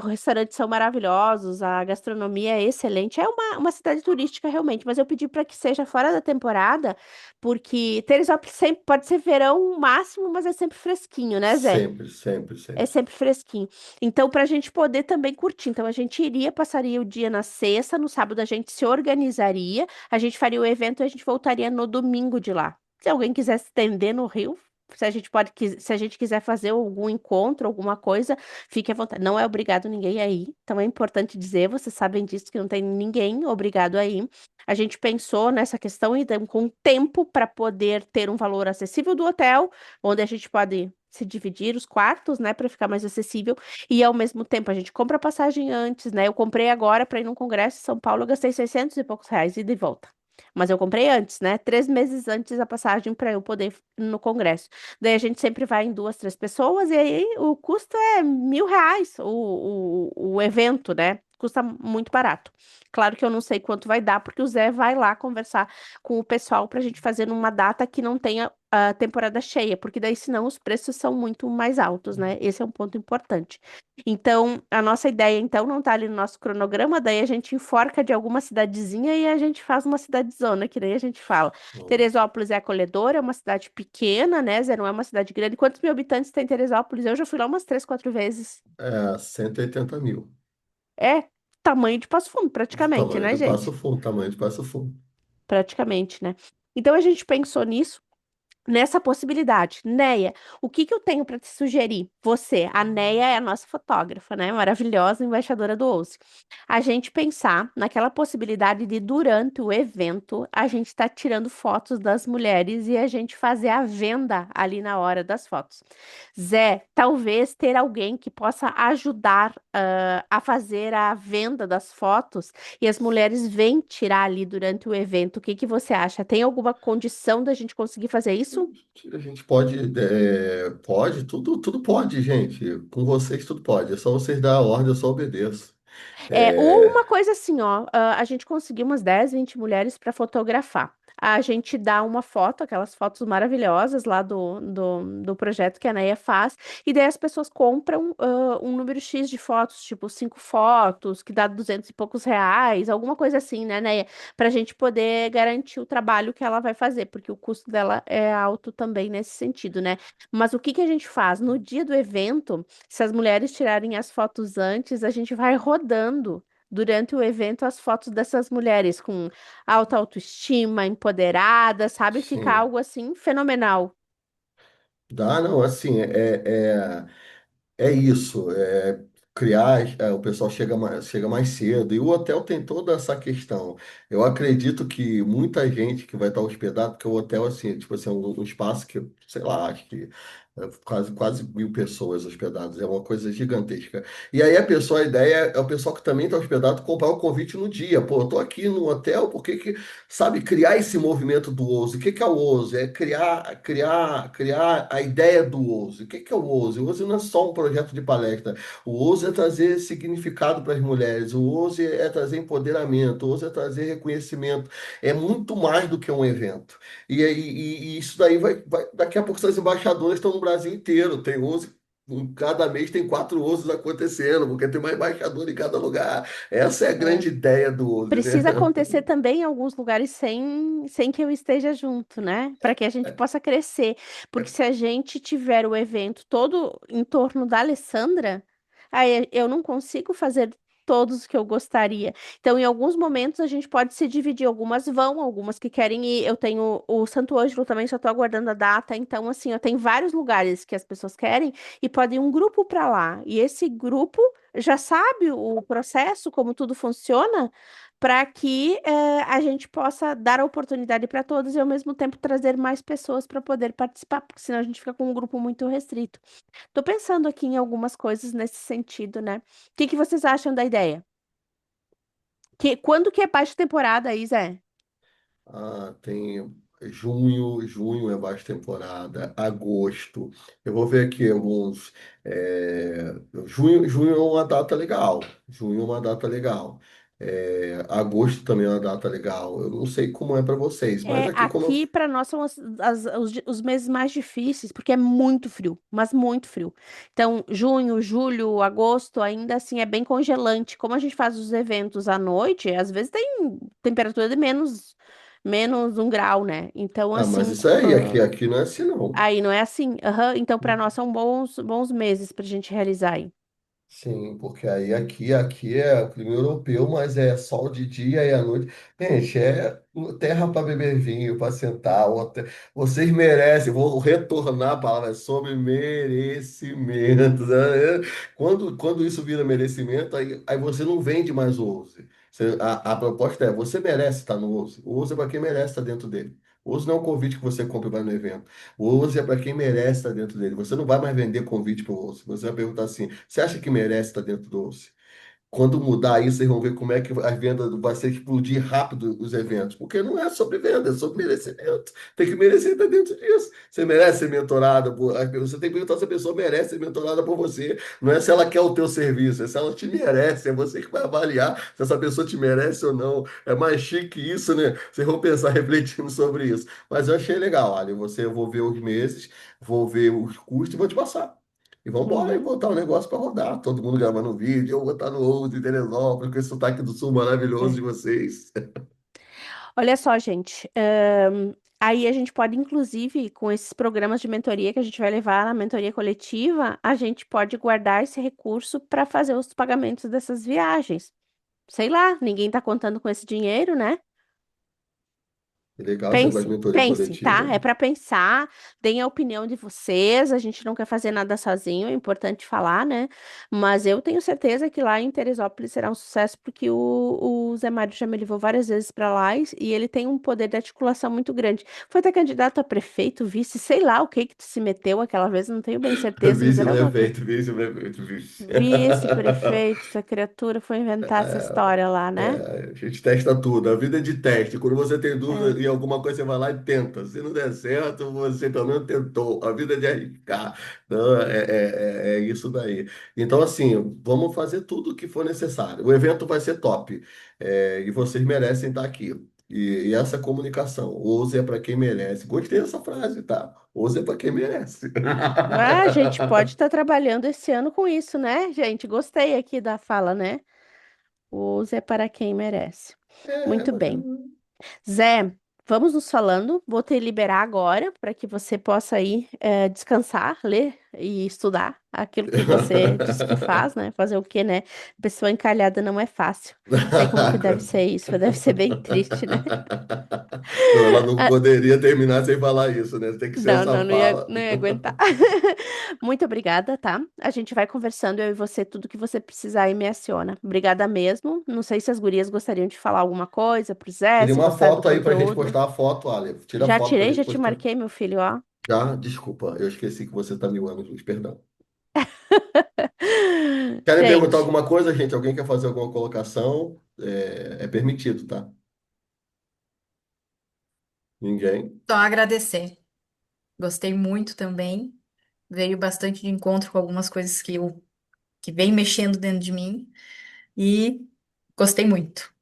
Restaurantes são maravilhosos, maravilhosos, a gastronomia é excelente. É uma cidade turística realmente, mas eu pedi para que seja fora da temporada, porque Teresópolis sempre pode ser verão máximo, mas é sempre fresquinho, né, Zé? Sempre, sempre, É sempre. sempre fresquinho. Então, para a gente poder também curtir. Então, a gente iria, passaria o dia na sexta, no sábado a gente se organizaria, a gente faria o evento e a gente voltaria no domingo de lá. Se alguém quiser se estender no Rio, se a gente pode, se a gente quiser fazer algum encontro, alguma coisa, fique à vontade. Não é obrigado ninguém a ir. Então, é importante dizer, vocês sabem disso, que não tem ninguém obrigado a ir. A gente pensou nessa questão e deu com tempo para poder ter um valor acessível do hotel, onde a gente pode se dividir os quartos, né, para ficar mais acessível. E ao mesmo tempo a gente compra passagem antes, né? Eu comprei agora para ir num congresso em São Paulo, eu gastei 600 e poucos reais ida e de volta. Mas eu comprei antes, né? 3 meses antes a passagem para eu poder ir no congresso. Daí a gente sempre vai em duas, três pessoas e aí o custo é R$ 1.000, o evento, né? Custa muito barato. Claro que eu não sei quanto vai dar, porque o Zé vai lá conversar com o pessoal para a gente fazer numa data que não tenha a temporada cheia, porque daí senão os preços são muito mais altos, né? Esse é um ponto importante. Então, a nossa ideia, então, não tá ali no nosso cronograma, daí a gente enforca de alguma cidadezinha e a gente faz uma cidadezona, que daí a gente fala. Bom, Teresópolis é acolhedora, é uma cidade pequena, né, Zé? Não é uma cidade grande. Quantos mil habitantes tem Teresópolis? Eu já fui lá umas 3, 4 vezes. 180 mil. É tamanho de Passo Fundo, praticamente, Tamanho né, do Passo gente? Fundo, tamanho de Passo Fundo. Praticamente, né? Então a gente pensou nisso. Nessa possibilidade. Neia, o que que eu tenho para te sugerir? Você, a Neia é a nossa fotógrafa, né? Maravilhosa, embaixadora do OUSE. A gente pensar naquela possibilidade de, durante o evento, a gente estar tirando fotos das mulheres e a gente fazer a venda ali na hora das fotos. Zé, talvez ter alguém que possa ajudar, a fazer a venda das fotos e as mulheres vêm tirar ali durante o evento. O que que você acha? Tem alguma condição da gente conseguir fazer isso? A gente pode, pode, tudo pode, gente. Com vocês tudo pode. É só vocês dar a ordem, eu só obedeço. É, ou É, uma coisa assim, ó, a gente conseguiu umas 10, 20 mulheres para fotografar. A gente dá uma foto, aquelas fotos maravilhosas lá do projeto que a Neia faz, e daí as pessoas compram um número X de fotos, tipo 5 fotos, que dá 200 e poucos reais, alguma coisa assim, né, Neia? Para a gente poder garantir o trabalho que ela vai fazer, porque o custo dela é alto também nesse sentido, né? Mas o que que a gente faz? No dia do evento, se as mulheres tirarem as fotos antes, a gente vai rodando durante o evento as fotos dessas mulheres com alta autoestima, empoderadas, sabe? Fica sim. algo assim fenomenal. Dá, não, assim, é isso, criar, o pessoal chega mais cedo, e o hotel tem toda essa questão. Eu acredito que muita gente que vai estar hospedado, porque o hotel, assim, tipo assim, é um espaço que, sei lá, acho que quase 1.000 pessoas hospedadas, é uma coisa gigantesca. E aí a ideia é o pessoal que também está hospedado comprar o convite no dia. Pô, eu tô aqui no hotel, por que que, sabe, criar esse movimento do Ouso? O que que é o Ouso? É criar a ideia do Ouso. O que que é o Ouso? O Ouso não é só um projeto de palestra. O Ouso é trazer significado para as mulheres. O Ouso é trazer empoderamento. O Ouso é trazer reconhecimento. É muito mais do que um evento. E isso daí daqui a pouco essas embaixadoras estão no Brasil inteiro. Tem 11, cada mês tem 4 ousos acontecendo, porque tem uma embaixadora em cada lugar. Essa é a É. grande ideia do ouso, né? Precisa acontecer também em alguns lugares sem que eu esteja junto, né? Para que a gente possa crescer. Porque se a gente tiver o evento todo em torno da Alessandra, aí eu não consigo fazer todos que eu gostaria. Então, em alguns momentos, a gente pode se dividir. Algumas vão, algumas que querem ir. Eu tenho o Santo Ângelo também, só estou aguardando a data. Então, assim, eu tenho vários lugares que as pessoas querem e pode ir um grupo para lá. E esse grupo já sabe o processo, como tudo funciona para que a gente possa dar a oportunidade para todos e ao mesmo tempo trazer mais pessoas para poder participar, porque senão a gente fica com um grupo muito restrito. Estou pensando aqui em algumas coisas nesse sentido, né? O que que vocês acham da ideia? Quando que é baixa temporada aí, Zé? Tem junho é baixa temporada, agosto. Eu vou ver aqui alguns. Junho é uma data legal. Junho é uma data legal. Agosto também é uma data legal. Eu não sei como é para vocês, mas É, aqui como eu... aqui para nós são os meses mais difíceis, porque é muito frio, mas muito frio. Então, junho, julho, agosto, ainda assim é bem congelante. Como a gente faz os eventos à noite, às vezes tem temperatura de menos 1 grau, né? Então, Ah, mas assim, isso aí, aqui não é assim, não. aí não é assim. Aham. Então, para nós são bons meses para a gente realizar aí. Sim, porque aí aqui é o clima europeu, mas é sol de dia e à noite. Gente, é terra para beber vinho, para sentar. Vocês merecem, vou retornar a palavra é sobre merecimento, né? Quando isso vira merecimento, aí você não vende mais o Ouse. A proposta é, você merece estar no Ouse. O Ouse é para quem merece estar dentro dele. O Ouse não é um convite que você compra e vai no evento. O Ouse é para quem merece estar dentro dele. Você não vai mais vender convite para o Ouse. Você vai perguntar assim: você acha que merece estar dentro do Ouse? Quando mudar isso, vocês vão ver como é que a venda vai ser explodir rápido os eventos. Porque não é sobre venda, é sobre merecimento. Tem que merecer estar dentro disso. Você merece ser mentorada por. Você tem que perguntar se a pessoa merece ser mentorada por você. Não é se ela quer o teu serviço, é se ela te merece. É você que vai avaliar se essa pessoa te merece ou não. É mais chique isso, né? Vocês vão pensar refletindo sobre isso. Mas eu achei legal, Ali. Eu vou ver os meses, vou ver os custos e vou te passar. E vamos embora e Uhum. botar o negócio para rodar. Todo mundo gravando vídeo, eu vou estar no outro em Teresópolis, com esse sotaque do sul maravilhoso de É. vocês. Olha só, gente. Aí a gente pode, inclusive, com esses programas de mentoria que a gente vai levar na mentoria coletiva, a gente pode guardar esse recurso para fazer os pagamentos dessas viagens. Sei lá, ninguém está contando com esse dinheiro, né? Que legal esse negócio de Pense, mentoria pense, tá? coletiva. É para pensar, deem a opinião de vocês. A gente não quer fazer nada sozinho, é importante falar, né? Mas eu tenho certeza que lá em Teresópolis será um sucesso, porque o Zé Mário já me levou várias vezes para lá e ele tem um poder de articulação muito grande. Foi até candidato a prefeito, vice, sei lá o que que tu se meteu aquela vez, não tenho bem certeza, mas era alguma coisa. Vice-prefeito, vice. Vice-prefeito, essa criatura foi inventar essa história lá, né? A gente testa tudo, a vida é de teste. Quando você tem É. dúvida em alguma coisa, você vai lá e tenta. Se não der certo, você pelo menos tentou. A vida é de arriscar. Então, é isso daí. Então, assim, vamos fazer tudo o que for necessário. O evento vai ser top. E vocês merecem estar aqui. E essa comunicação, ouse é para quem merece. Gostei dessa frase, tá? Ouse é para quem merece. Ah, a gente pode estar trabalhando esse ano com isso, né, gente? Gostei aqui da fala, né? O uso é para quem merece. É, Muito bem. bacana. Zé, vamos nos falando. Vou te liberar agora para que você possa ir descansar, ler e estudar aquilo que você disse que faz, né? Fazer o quê, né? Pessoa encalhada não é fácil. Sei como que deve ser isso, deve ser bem triste, né? Não, ela não poderia terminar sem falar isso, né? Tem que ser Não, essa não, fala. não ia aguentar. Muito obrigada, tá? A gente vai conversando, eu e você, tudo que você precisar e me aciona. Obrigada mesmo. Não sei se as gurias gostariam de falar alguma coisa pro Zé, Queria se uma gostaram do foto aí pra gente conteúdo. postar a foto, Ale. Tira a Já foto pra tirei, gente já te postar. marquei, meu filho, ó. Já? Desculpa, eu esqueci que você tá 1000 anos, perdão. Querem perguntar Gente, alguma coisa, gente? Alguém quer fazer alguma colocação? É permitido, tá? Ninguém? Só agradecer. Gostei muito também. Veio bastante de encontro com algumas coisas que vem mexendo dentro de mim e gostei muito.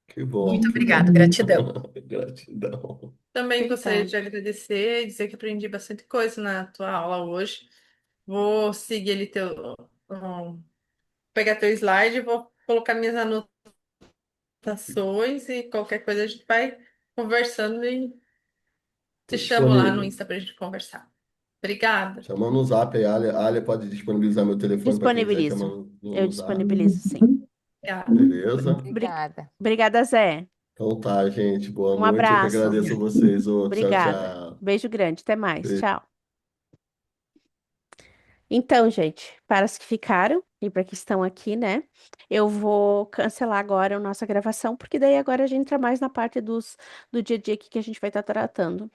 Que bom, Muito que obrigada, bom. gratidão. Gratidão. Também gostaria obrigada. de agradecer e dizer que aprendi bastante coisa na tua aula hoje. Vou seguir ali um, pegar teu slide, vou colocar minhas anotações e qualquer coisa a gente vai conversando e te Tô chamo lá no disponível. Insta pra gente conversar. Obrigada. Chamando no Zap aí, a Ale pode disponibilizar meu telefone para quem quiser chamar Disponibilizo. Eu no Zap. disponibilizo, sim. Obrigada. Beleza? Bri- Obrigada. Obrigada, Zé. Então tá, gente. Boa Um noite. Eu que abraço. agradeço a vocês. Ô, tchau, Obrigada. tchau. Beijo grande. Até mais. Tchau. Então, gente, para os que ficaram e para que estão aqui, né? Eu vou cancelar agora a nossa gravação, porque daí agora a gente entra mais na parte do dia a dia aqui que a gente vai estar tratando.